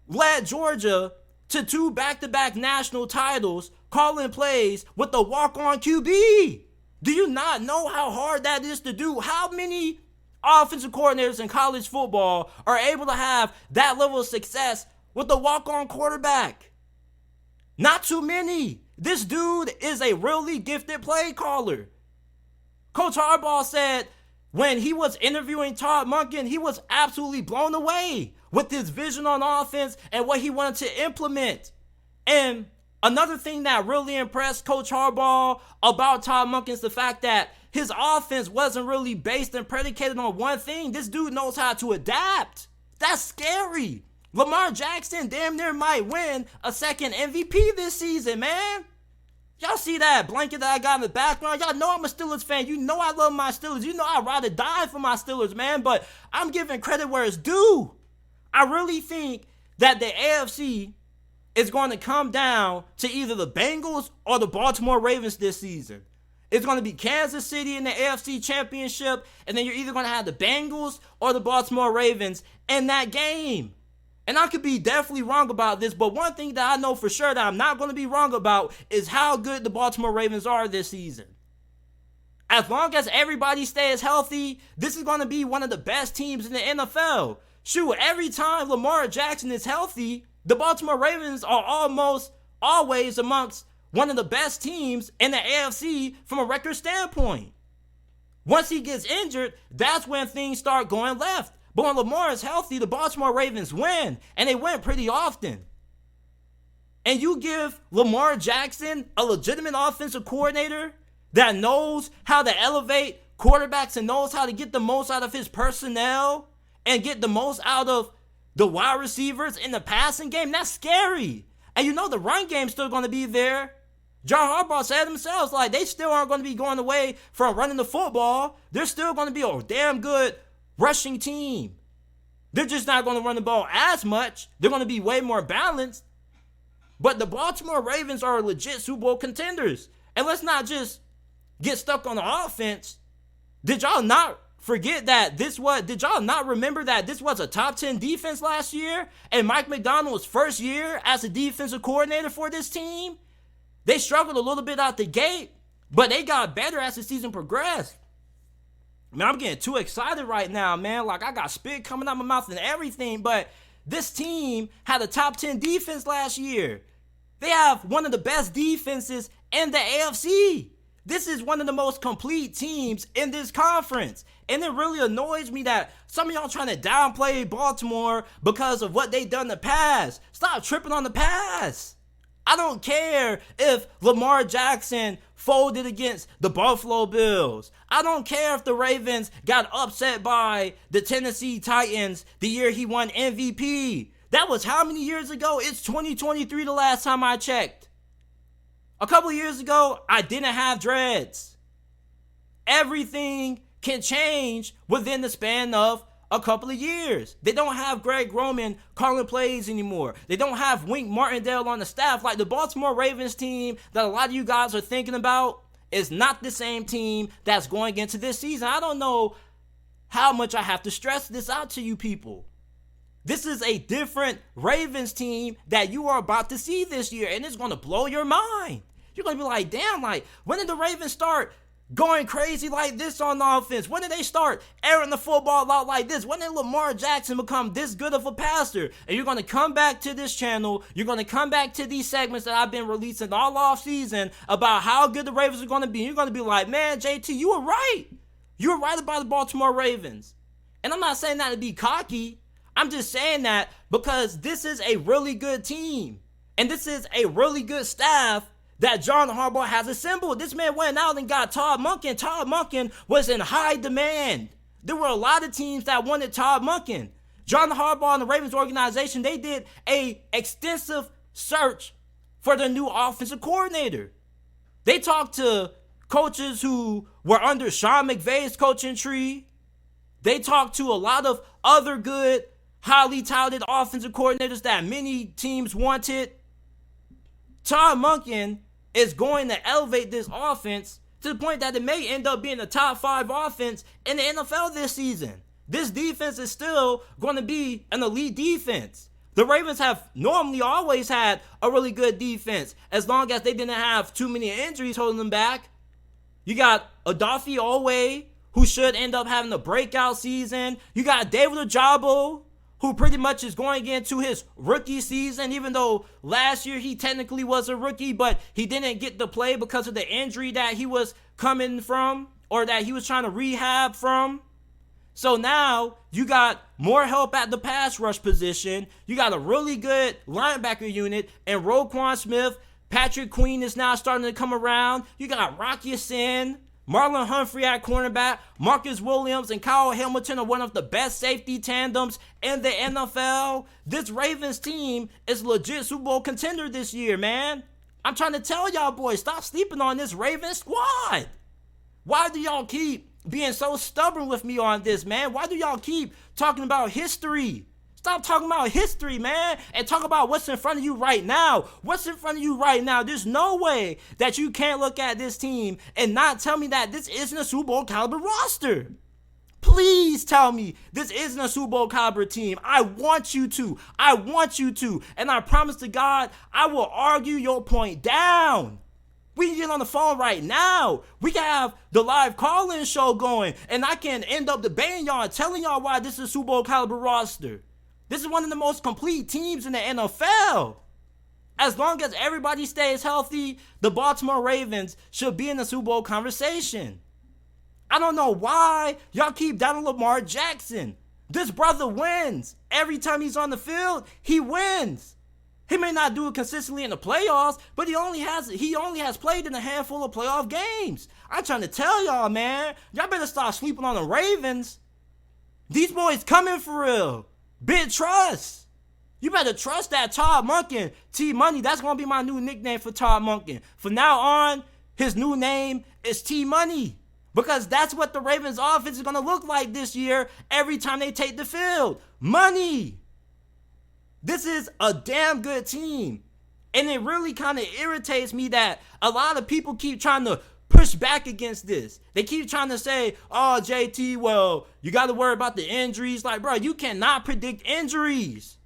led Georgia to 2 back-to-back national titles calling plays with the walk-on QB. Do you not know how hard that is to do? How many offensive coordinators in college football are able to have that level of success with the walk-on quarterback? Not too many. This dude is a really gifted play caller. Coach Harbaugh said when he was interviewing Todd Monken, he was absolutely blown away with his vision on offense and what he wanted to implement. And another thing that really impressed Coach Harbaugh about Todd Monken is the fact that his offense wasn't really based and predicated on one thing. This dude knows how to adapt. That's scary. Lamar Jackson damn near might win a second MVP this season, man. Y'all see that blanket that I got in the background? Y'all know I'm a Steelers fan. You know I love my Steelers. You know I'd rather die for my Steelers, man. But I'm giving credit where it's due. I really think that the AFC is going to come down to either the Bengals or the Baltimore Ravens this season. It's going to be Kansas City in the AFC Championship, and then you're either going to have the Bengals or the Baltimore Ravens in that game. And I could be definitely wrong about this, but one thing that I know for sure that I'm not going to be wrong about is how good the Baltimore Ravens are this season. As long as everybody stays healthy, this is going to be one of the best teams in the NFL. Shoot, every time Lamar Jackson is healthy, the Baltimore Ravens are almost always amongst one of the best teams in the AFC from a record standpoint. Once he gets injured, that's when things start going left. But when Lamar is healthy, the Baltimore Ravens win, and they win pretty often. And you give Lamar Jackson a legitimate offensive coordinator that knows how to elevate quarterbacks and knows how to get the most out of his personnel and get the most out of the wide receivers in the passing game, that's scary. And the run game's still going to be there. John Harbaugh said themselves, like, they still aren't going to be going away from running the football. They're still going to be a damn good rushing team. They're just not going to run the ball as much. They're going to be way more balanced. But the Baltimore Ravens are legit Super Bowl contenders. And let's not just get stuck on the offense. Did y'all not forget that did y'all not remember that this was a top 10 defense last year? And Mike Macdonald's first year as a defensive coordinator for this team? They struggled a little bit out the gate, but they got better as the season progressed. Man, I'm getting too excited right now, man. Like, I got spit coming out my mouth and everything, but this team had a top 10 defense last year. They have one of the best defenses in the AFC. This is one of the most complete teams in this conference. And it really annoys me that some of y'all trying to downplay Baltimore because of what they done in the past. Stop tripping on the past. I don't care if Lamar Jackson folded against the Buffalo Bills. I don't care if the Ravens got upset by the Tennessee Titans the year he won MVP. That was how many years ago? It's 2023 the last time I checked. A couple of years ago, I didn't have dreads. Everything can change within the span of a couple of years. They don't have Greg Roman calling plays anymore. They don't have Wink Martindale on the staff. Like, the Baltimore Ravens team that a lot of you guys are thinking about is not the same team that's going into this season. I don't know how much I have to stress this out to you people. This is a different Ravens team that you are about to see this year, and it's going to blow your mind. You're going to be like, damn, like, when did the Ravens start going crazy like this on offense? When did they start airing the football out like this? When did Lamar Jackson become this good of a passer? And you're going to come back to this channel. You're going to come back to these segments that I've been releasing all off season about how good the Ravens are going to be. And you're going to be like, man, JT, you were right. You were right about the Baltimore Ravens. And I'm not saying that to be cocky. I'm just saying that because this is a really good team. And this is a really good staff that John Harbaugh has assembled. This man went out and got Todd Monken. Todd Monken was in high demand. There were a lot of teams that wanted Todd Monken. John Harbaugh and the Ravens organization, they did a extensive search for their new offensive coordinator. They talked to coaches who were under Sean McVay's coaching tree. They talked to a lot of other good, highly touted offensive coordinators that many teams wanted. Todd Monken is going to elevate this offense to the point that it may end up being a top 5 offense in the NFL this season. This defense is still going to be an elite defense. The Ravens have normally always had a really good defense as long as they didn't have too many injuries holding them back. You got Odafe Oweh, who should end up having a breakout season. You got David Ojabo, who pretty much is going into his rookie season, even though last year he technically was a rookie, but he didn't get to play because of the injury that he was coming from or that he was trying to rehab from. So now you got more help at the pass rush position. You got a really good linebacker unit, and Roquan Smith, Patrick Queen is now starting to come around. You got Rocky Sin, Marlon Humphrey at cornerback, Marcus Williams and Kyle Hamilton are one of the best safety tandems in the NFL. This Ravens team is legit Super Bowl contender this year, man. I'm trying to tell y'all boys, stop sleeping on this Ravens squad. Why do y'all keep being so stubborn with me on this, man? Why do y'all keep talking about history? Stop talking about history, man, and talk about what's in front of you right now. What's in front of you right now? There's no way that you can't look at this team and not tell me that this isn't a Super Bowl caliber roster. Please tell me this isn't a Super Bowl caliber team. I want you to. I want you to. And I promise to God, I will argue your point down. We can get on the phone right now. We can have the live call-in show going, and I can end up debating y'all and telling y'all why this is a Super Bowl caliber roster. This is one of the most complete teams in the NFL. As long as everybody stays healthy, the Baltimore Ravens should be in the Super Bowl conversation. I don't know why y'all keep doubting Lamar Jackson. This brother wins. Every time he's on the field, he wins. He may not do it consistently in the playoffs, but he only has played in a handful of playoff games. I'm trying to tell y'all, man. Y'all better stop sleeping on the Ravens. These boys coming for real. Big trust. You better trust that Todd Monken, T-Money. That's going to be my new nickname for Todd Monken. From now on, his new name is T-Money. Because that's what the Ravens offense is going to look like this year every time they take the field. Money. This is a damn good team. And it really kind of irritates me that a lot of people keep trying to push back against this. They keep trying to say, oh, JT, well, you got to worry about the injuries. Like, bro, you cannot predict injuries.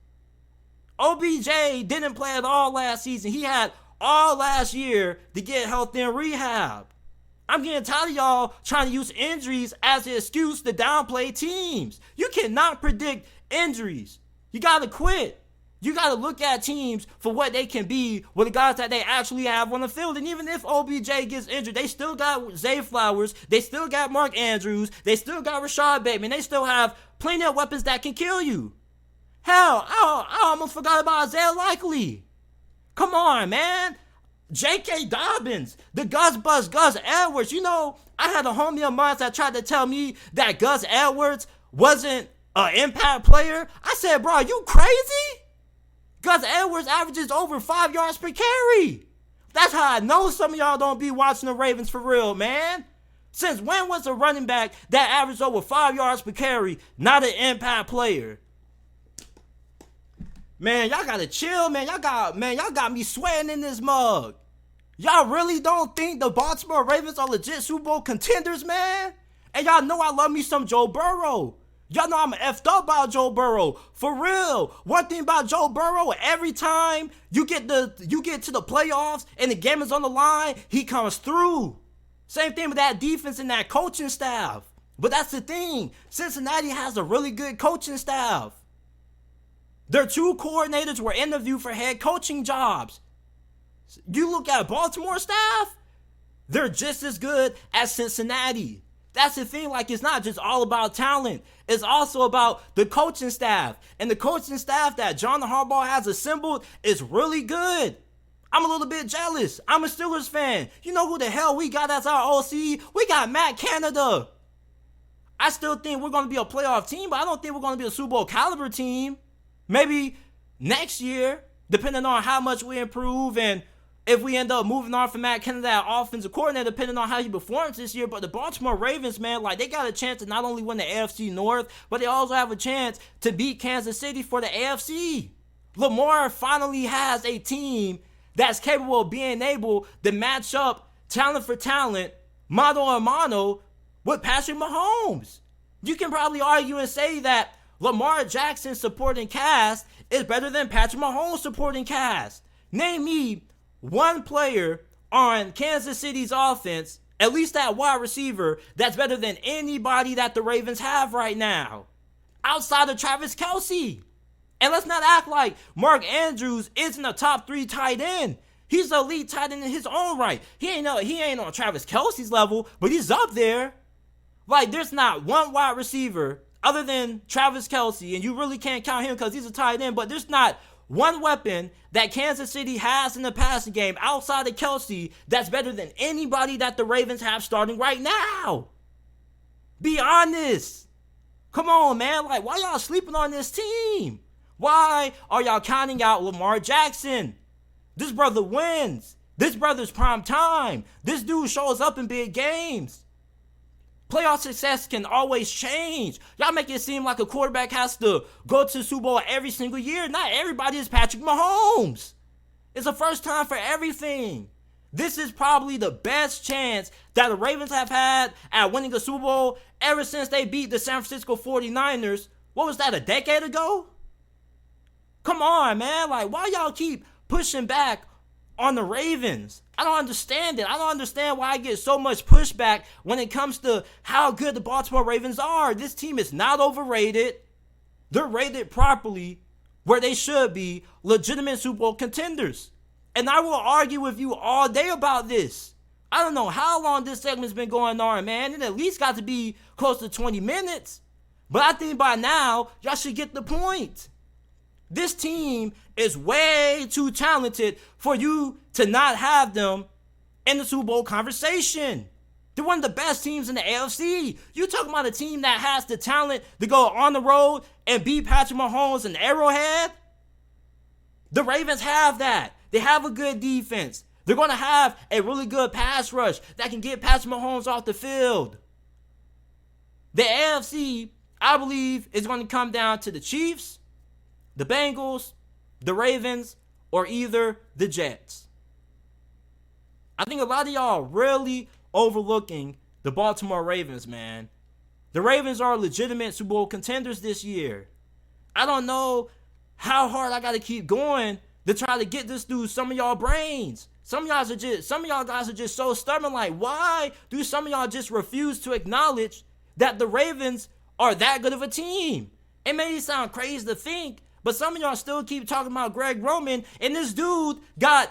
OBJ didn't play at all last season. He had all last year to get healthy and rehab. I'm getting tired of y'all trying to use injuries as an excuse to downplay teams. You cannot predict injuries. You got to quit. You got to look at teams for what they can be with the guys that they actually have on the field. And even if OBJ gets injured, they still got Zay Flowers. They still got Mark Andrews. They still got Rashad Bateman. They still have plenty of weapons that can kill you. Hell, I almost forgot about Isaiah Likely. Come on, man. J.K. Dobbins, the Gus Edwards. You know, I had a homie of mine that tried to tell me that Gus Edwards wasn't an impact player. I said, bro, you crazy? Gus Edwards averages over 5 yards per carry. That's how I know some of y'all don't be watching the Ravens for real, man. Since when was a running back that averaged over 5 yards per carry not an impact player? Man, y'all gotta chill, man. Y'all got me sweating in this mug. Y'all really don't think the Baltimore Ravens are legit Super Bowl contenders, man? And y'all know I love me some Joe Burrow. Y'all know I'm effed up about Joe Burrow. For real. One thing about Joe Burrow, every time you get to the playoffs and the game is on the line, he comes through. Same thing with that defense and that coaching staff. But that's the thing. Cincinnati has a really good coaching staff. Their 2 coordinators were interviewed for head coaching jobs. You look at Baltimore staff, they're just as good as Cincinnati. That's the thing, like, it's not just all about talent. It's also about the coaching staff. And the coaching staff that John Harbaugh has assembled is really good. I'm a little bit jealous. I'm a Steelers fan. You know who the hell we got as our OC? We got Matt Canada. I still think we're going to be a playoff team, but I don't think we're going to be a Super Bowl caliber team. Maybe next year, depending on how much we improve and if we end up moving on from Matt Canada, that offensive coordinator, depending on how he performs this year. But the Baltimore Ravens, man, like, they got a chance to not only win the AFC North, but they also have a chance to beat Kansas City for the AFC. Lamar finally has a team that's capable of being able to match up talent for talent, mano a mano, with Patrick Mahomes. You can probably argue and say that Lamar Jackson's supporting cast is better than Patrick Mahomes' supporting cast. Name me one player on Kansas City's offense, at least that wide receiver, that's better than anybody that the Ravens have right now, outside of Travis Kelce. And let's not act like Mark Andrews isn't a top 3 tight end. He's an elite tight end in his own right. He ain't on Travis Kelce's level, but he's up there. Like, there's not one wide receiver other than Travis Kelce, and you really can't count him because he's a tight end, but there's not one weapon that Kansas City has in the passing game outside of Kelce that's better than anybody that the Ravens have starting right now. Be honest. Come on, man. Like, why y'all sleeping on this team? Why are y'all counting out Lamar Jackson? This brother wins. This brother's prime time. This dude shows up in big games. Playoff success can always change. Y'all make it seem like a quarterback has to go to the Super Bowl every single year. Not everybody is Patrick Mahomes. It's a first time for everything. This is probably the best chance that the Ravens have had at winning a Super Bowl ever since they beat the San Francisco 49ers. What was that, a decade ago? Come on, man. Like, why y'all keep pushing back on the Ravens? I don't understand it. I don't understand why I get so much pushback when it comes to how good the Baltimore Ravens are. This team is not overrated. They're rated properly where they should be, legitimate Super Bowl contenders. And I will argue with you all day about this. I don't know how long this segment's been going on, man. It at least got to be close to 20 minutes. But I think by now, y'all should get the point. This team is way too talented for you to not have them in the Super Bowl conversation. They're one of the best teams in the AFC. You talking about a team that has the talent to go on the road and beat Patrick Mahomes and Arrowhead? The Ravens have that. They have a good defense. They're going to have a really good pass rush that can get Patrick Mahomes off the field. The AFC, I believe, is going to come down to the Chiefs, the Bengals, the Ravens, or either the Jets. I think a lot of y'all are really overlooking the Baltimore Ravens, man. The Ravens are legitimate Super Bowl contenders this year. I don't know how hard I got to keep going to try to get this through some of y'all brains. Some of y'all guys are just so stubborn. Like, why do some of y'all just refuse to acknowledge that the Ravens are that good of a team? It may sound crazy to think, but some of y'all still keep talking about Greg Roman, and this dude got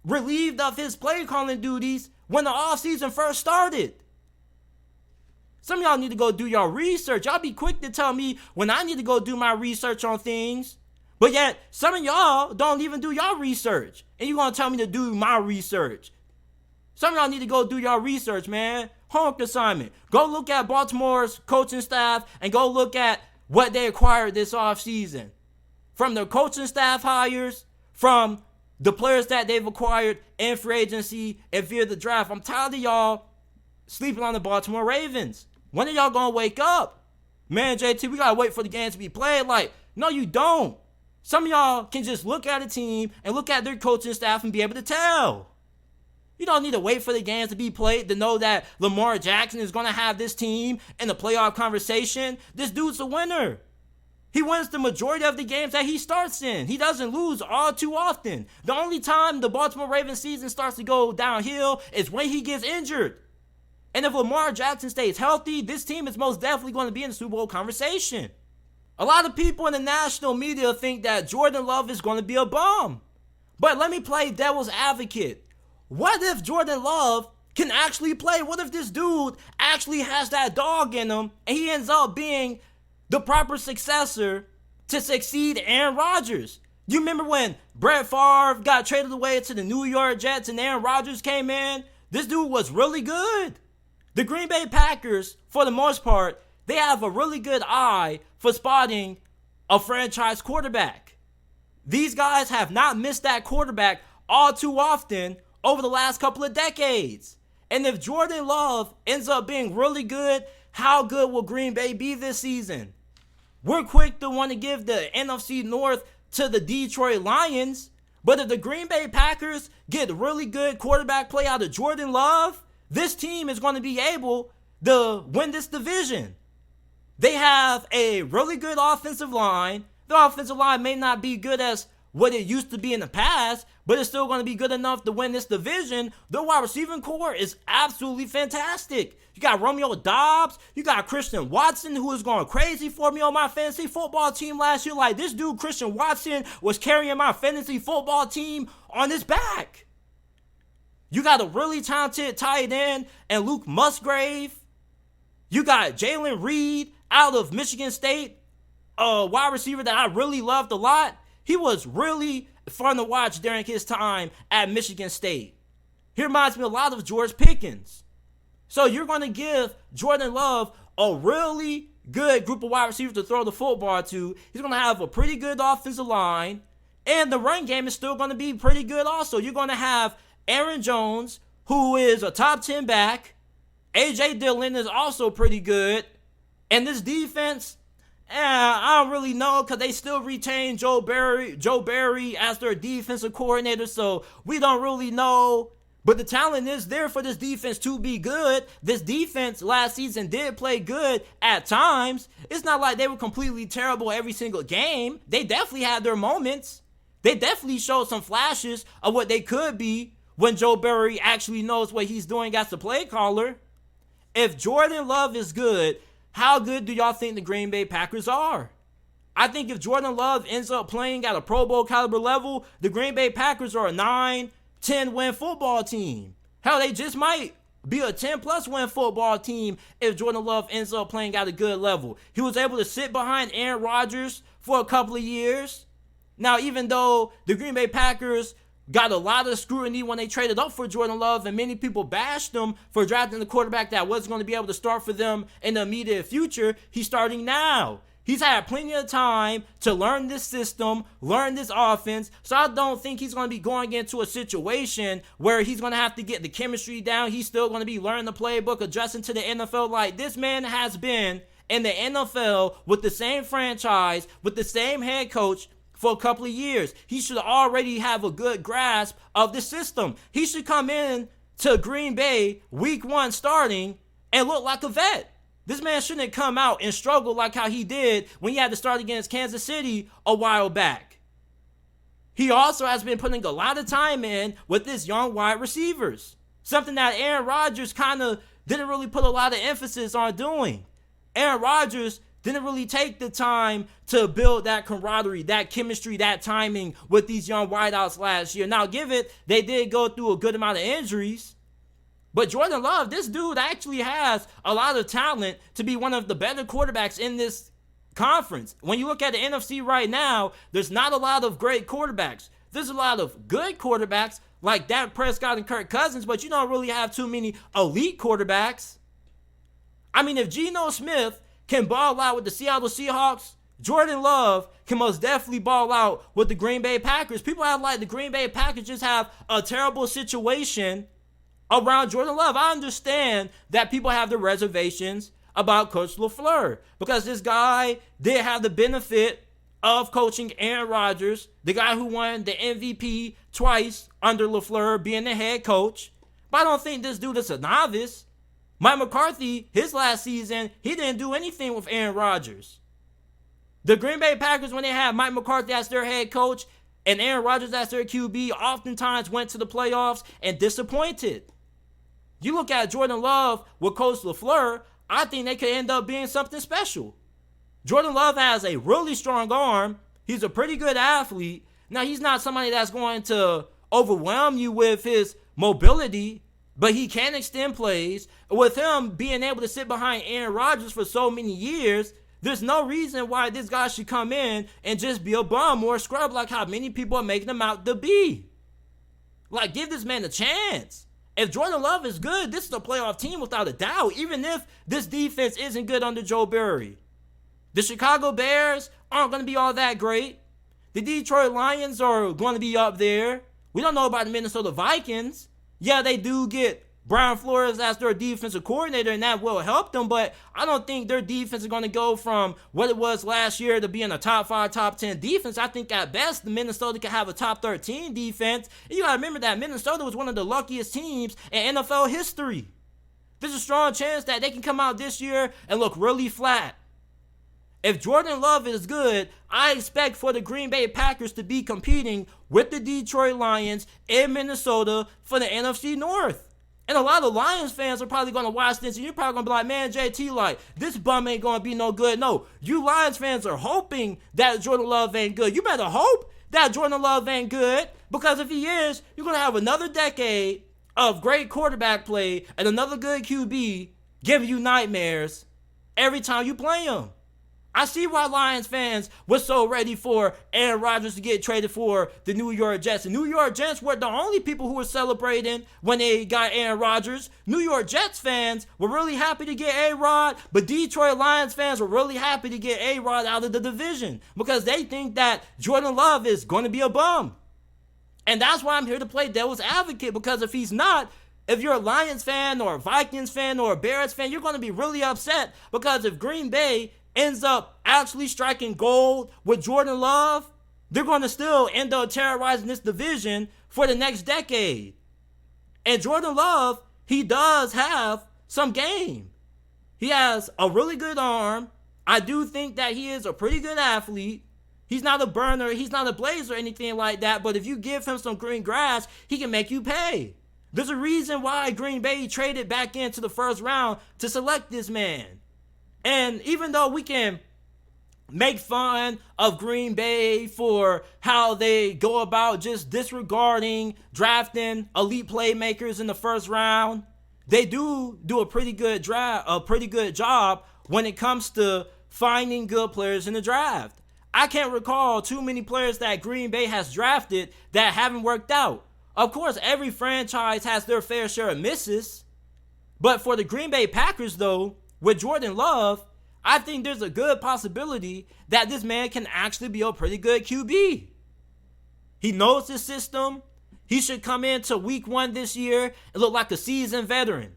relieved of his play calling duties when the offseason first started. Some of y'all need to go do your research. Y'all be quick to tell me when I need to go do my research on things. But yet, some of y'all don't even do your research. And you're going to tell me to do my research. Some of y'all need to go do your research, man. Homework assignment. Go look at Baltimore's coaching staff and go look at what they acquired this offseason. From their coaching staff hires, from the players that they've acquired in free agency and via the draft. I'm tired of y'all sleeping on the Baltimore Ravens. When are y'all going to wake up? Man, JT, we got to wait for the game to be played. Like, no, you don't. Some of y'all can just look at a team and look at their coaching staff and be able to tell. You don't need to wait for the games to be played to know that Lamar Jackson is going to have this team in the playoff conversation. This dude's a winner. He wins the majority of the games that he starts in. He doesn't lose all too often. The only time the Baltimore Ravens season starts to go downhill is when he gets injured. And if Lamar Jackson stays healthy, this team is most definitely going to be in the Super Bowl conversation. A lot of people in the national media think that Jordan Love is going to be a bum. But let me play devil's advocate. What if Jordan Love can actually play? What if this dude actually has that dog in him and he ends up being the proper successor to succeed Aaron Rodgers? You remember when Brett Favre got traded away to the New York Jets and Aaron Rodgers came in? This dude was really good. The Green Bay Packers, for the most part, they have a really good eye for spotting a franchise quarterback. These guys have not missed that quarterback all too often over the last couple of decades. And if Jordan Love ends up being really good, how good will Green Bay be this season? We're quick to want to give the NFC North to the Detroit Lions, but if the Green Bay Packers get really good quarterback play out of Jordan Love, this team is going to be able to win this division. They have a really good offensive line. The offensive line may not be good as what it used to be in the past, but it's still going to be good enough to win this division. The wide receiving core is absolutely fantastic. You got Romeo Doubs. You got Christian Watson, who is going crazy for me on my fantasy football team last year. Like, this dude, Christian Watson, was carrying my fantasy football team on his back. You got a really talented tight end and Luke Musgrave. You got Jalen Reed out of Michigan State, a wide receiver that I really loved a lot. He was really fun to watch during his time at Michigan State. He reminds me a lot of George Pickens. So you're going to give Jordan Love a really good group of wide receivers to throw the football to. He's going to have a pretty good offensive line. And the run game is still going to be pretty good also. You're going to have Aaron Jones, who is a top 10 back. A.J. Dillon is also pretty good. And this defense, I don't really know because they still retain Joe Barry as their defensive coordinator. So we don't really know. But the talent is there for this defense to be good. This defense last season did play good at times. It's not like they were completely terrible every single game. They definitely had their moments. They definitely showed some flashes of what they could be when Joe Barry actually knows what he's doing as the play caller. If Jordan Love is good, how good do y'all think the Green Bay Packers are? I think if Jordan Love ends up playing at a Pro Bowl caliber level, the Green Bay Packers are a 9-10 win football team. Hell, they just might be a 10-plus win football team if Jordan Love ends up playing at a good level. He was able to sit behind Aaron Rodgers for a couple of years. Now, even though the Green Bay Packers got a lot of scrutiny when they traded up for Jordan Love, and many people bashed them for drafting the quarterback that wasn't going to be able to start for them in the immediate future, he's starting now. He's had plenty of time to learn this system, learn this offense, so I don't think he's going to be going into a situation where he's going to have to get the chemistry down. He's still going to be learning the playbook, adjusting to the NFL. Like, this man has been in the NFL with the same franchise, with the same head coach for a couple of years. He should already have a good grasp of the system. He should come in to Green Bay week 1 starting and look like a vet. This man shouldn't come out and struggle like how he did when he had to start against Kansas City a while back. He also has been putting a lot of time in with his young wide receivers, something that Aaron Rodgers kind of didn't really put a lot of emphasis on doing. Aaron Rodgers didn't really take the time to build that camaraderie, that chemistry, that timing with these young wideouts last year. Now, give it, they did go through a good amount of injuries. But Jordan Love, this dude actually has a lot of talent to be one of the better quarterbacks in this conference. When you look at the NFC right now, there's not a lot of great quarterbacks. There's a lot of good quarterbacks like Dak Prescott and Kirk Cousins, but you don't really have too many elite quarterbacks. I mean, if Geno Smith can ball out with the Seattle Seahawks, Jordan Love can most definitely ball out with the Green Bay Packers. People have like the Green Bay Packers just have a terrible situation around Jordan Love. I understand that people have their reservations about Coach LaFleur because this guy did have the benefit of coaching Aaron Rodgers, the guy who won the MVP twice under LaFleur being the head coach. But I don't think this dude is a novice. Mike McCarthy, his last season, he didn't do anything with Aaron Rodgers. The Green Bay Packers, when they had Mike McCarthy as their head coach and Aaron Rodgers as their QB, oftentimes went to the playoffs and disappointed. You look at Jordan Love with Coach LaFleur, I think they could end up being something special. Jordan Love has a really strong arm. He's a pretty good athlete. Now, he's not somebody that's going to overwhelm you with his mobility, but he can extend plays. With him being able to sit behind Aaron Rodgers for so many years, there's no reason why this guy should come in and just be a bum or a scrub like how many people are making him out to be. Like, give this man a chance. If Jordan Love is good, this is a playoff team without a doubt, even if this defense isn't good under Joe Barry. The Chicago Bears aren't going to be all that great. The Detroit Lions are going to be up there. We don't know about the Minnesota Vikings. Yeah, they do get Brian Flores as their defensive coordinator, and that will help them, but I don't think their defense is going to go from what it was last year to being a top 5, top 10 defense. I think at best, the Minnesota can have a top 13 defense. And you got to remember that Minnesota was one of the luckiest teams in NFL history. There's a strong chance that they can come out this year and look really flat. If Jordan Love is good, I expect for the Green Bay Packers to be competing with the Detroit Lions in Minnesota for the NFC North. And a lot of Lions fans are probably going to watch this and you're probably going to be like, man, JT, like, this bum ain't going to be no good. No, you Lions fans are hoping that Jordan Love ain't good. You better hope that Jordan Love ain't good, because if he is, you're going to have another decade of great quarterback play and another good QB giving you nightmares every time you play him. I see why Lions fans were so ready for Aaron Rodgers to get traded for the New York Jets. The New York Jets were the only people who were celebrating when they got Aaron Rodgers. New York Jets fans were really happy to get A-Rod, but Detroit Lions fans were really happy to get A-Rod out of the division because they think that Jordan Love is going to be a bum. And that's why I'm here to play devil's advocate, because if he's not, if you're a Lions fan or a Vikings fan or a Bears fan, you're going to be really upset, because if Green Bay ends up actually striking gold with Jordan Love, they're going to still end up terrorizing this division for the next decade. And Jordan Love, he does have some game. He has a really good arm. I do think that he is a pretty good athlete. He's not a burner. He's not a blazer or anything like that. But if you give him some green grass, he can make you pay. There's a reason why Green Bay traded back into the first round to select this man. And even though we can make fun of Green Bay for how they go about just disregarding drafting elite playmakers in the first round, they do a pretty good job when it comes to finding good players in the draft. I can't recall too many players that Green Bay has drafted that haven't worked out. Of course, every franchise has their fair share of misses. But for the Green Bay Packers, though, with Jordan Love, I think there's a good possibility that this man can actually be a pretty good QB. He knows the system. He should come into week 1 this year and look like a seasoned veteran.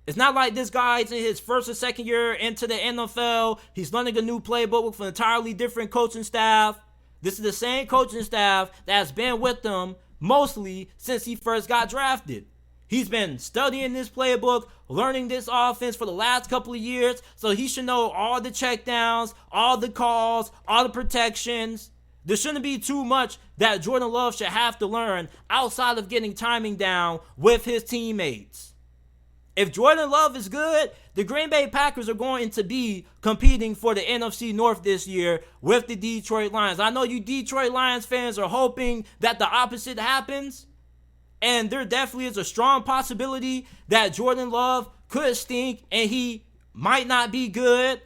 It's not like this guy's in his first or second year into the NFL. He's learning a new playbook with an entirely different coaching staff. This is the same coaching staff that has been with him mostly since he first got drafted. He's been studying this playbook, learning this offense for the last couple of years, so he should know all the checkdowns, all the calls, all the protections. There shouldn't be too much that Jordan Love should have to learn outside of getting timing down with his teammates. If Jordan Love is good, the Green Bay Packers are going to be competing for the NFC North this year with the Detroit Lions. I know you Detroit Lions fans are hoping that the opposite happens. And there definitely is a strong possibility that Jordan Love could stink and he might not be good.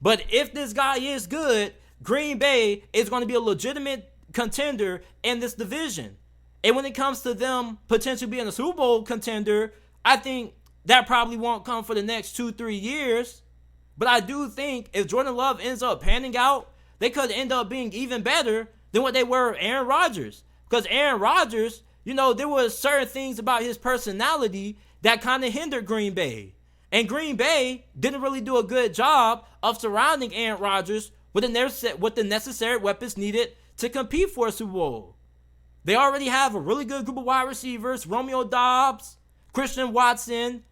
But if this guy is good, Green Bay is going to be a legitimate contender in this division. And when it comes to them potentially being a Super Bowl contender, I think that probably won't come for the next 2-3 years. But I do think if Jordan Love ends up panning out, they could end up being even better than what they were Aaron Rodgers. Because Aaron Rodgers, you know, there was certain things about his personality that kind of hindered Green Bay. And Green Bay didn't really do a good job of surrounding Aaron Rodgers with the necessary weapons needed to compete for a Super Bowl. They already have a really good group of wide receivers: Romeo Doubs, Christian Watson,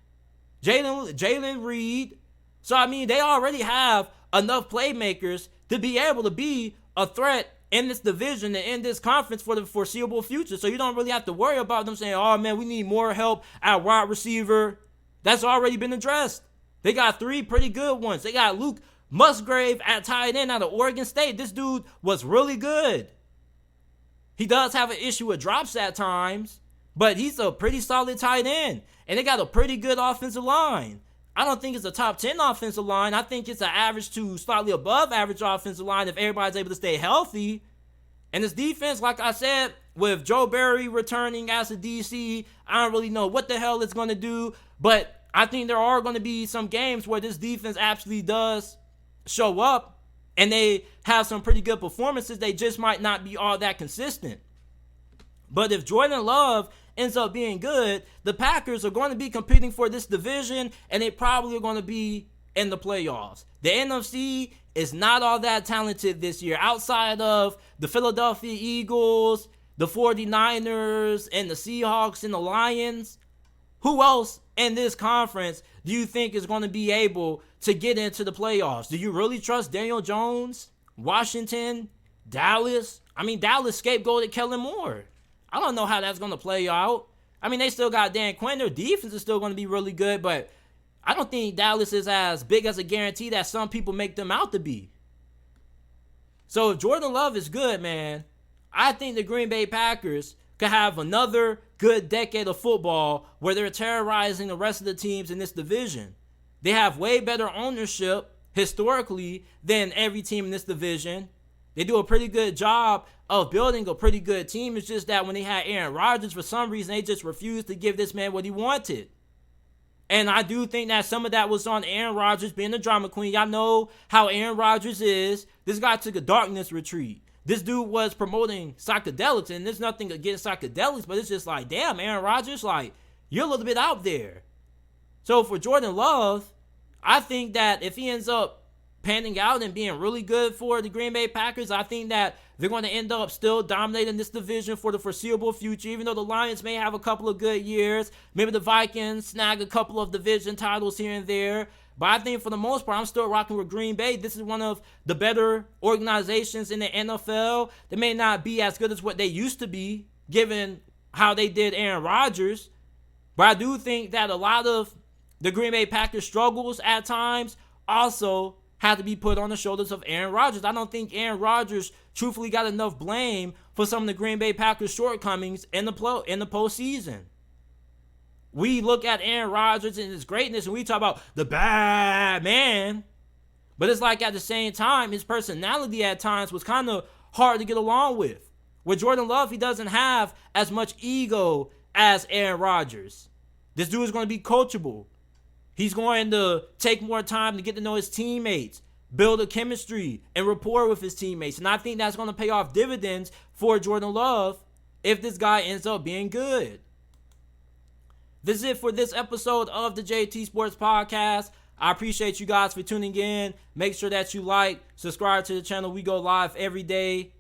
Jalen Reed. So, I mean, they already have enough playmakers to be able to be a threat in this division and in this conference for the foreseeable future. So you don't really have to worry about them saying, oh, man, we need more help at wide receiver. That's already been addressed. They got 3 pretty good ones. They got Luke Musgrave at tight end out of Oregon State. This dude was really good. He does have an issue with drops at times, but he's a pretty solid tight end. And they got a pretty good offensive line. I don't think it's a top 10 offensive line. I think it's an average to slightly above average offensive line if everybody's able to stay healthy. And this defense, like I said, with Joe Barry returning as a DC, I don't really know what the hell it's going to do. But I think there are going to be some games where this defense actually does show up and they have some pretty good performances. They just might not be all that consistent. But if Jordan Love ends up being good, the Packers are going to be competing for this division, and they probably are going to be in the playoffs. The NFC is not all that talented this year. Outside of the Philadelphia Eagles, the 49ers, and the Seahawks and the Lions, who else in this conference do you think is going to be able to get into the playoffs? Do you really trust Daniel Jones, Washington, Dallas? I mean, Dallas scapegoated Kellen Moore. I don't know how that's going to play out. I mean, they still got Dan Quinn. Their defense is still going to be really good, but I don't think Dallas is as big as a guarantee that some people make them out to be. So if Jordan Love is good, man, I think the Green Bay Packers could have another good decade of football where they're terrorizing the rest of the teams in this division. They have way better ownership historically than every team in this division. They do a pretty good job of building a pretty good team. It's just that when they had Aaron Rodgers, for some reason, they just refused to give this man what he wanted. And I do think that some of that was on Aaron Rodgers being the drama queen. Y'all know how Aaron Rodgers is. This guy took a darkness retreat. This dude was promoting psychedelics, and there's nothing against psychedelics, but it's just like, damn, Aaron Rodgers, like, you're a little bit out there. So for Jordan Love, I think that if he ends up panning out and being really good for the Green Bay Packers, I think that they're going to end up still dominating this division for the foreseeable future, even though the Lions may have a couple of good years. Maybe the Vikings snag a couple of division titles here and there. But I think for the most part, I'm still rocking with Green Bay. This is one of the better organizations in the NFL. They may not be as good as what they used to be, given how they did Aaron Rodgers. But I do think that a lot of the Green Bay Packers struggles at times also had to be put on the shoulders of Aaron Rodgers. I don't think Aaron Rodgers truthfully got enough blame for some of the Green Bay Packers shortcomings in the postseason. We look at Aaron Rodgers and his greatness and we talk about the bad man. But it's like at the same time, his personality at times was kind of hard to get along with. With Jordan Love, he doesn't have as much ego as Aaron Rodgers. This dude is going to be coachable. He's going to take more time to get to know his teammates, build a chemistry and rapport with his teammates. And I think that's going to pay off dividends for Jordan Love if this guy ends up being good. This is it for this episode of the JT Sports Podcast. I appreciate you guys for tuning in. Make sure that you like, subscribe to the channel. We go live every day,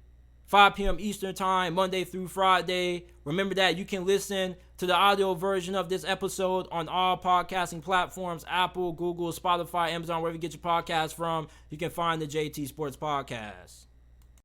5 p.m. Eastern Time, Monday through Friday. Remember that you can listen to the audio version of this episode on all podcasting platforms, Apple, Google, Spotify, Amazon, wherever you get your podcast from. You can find the JT Sports Podcast.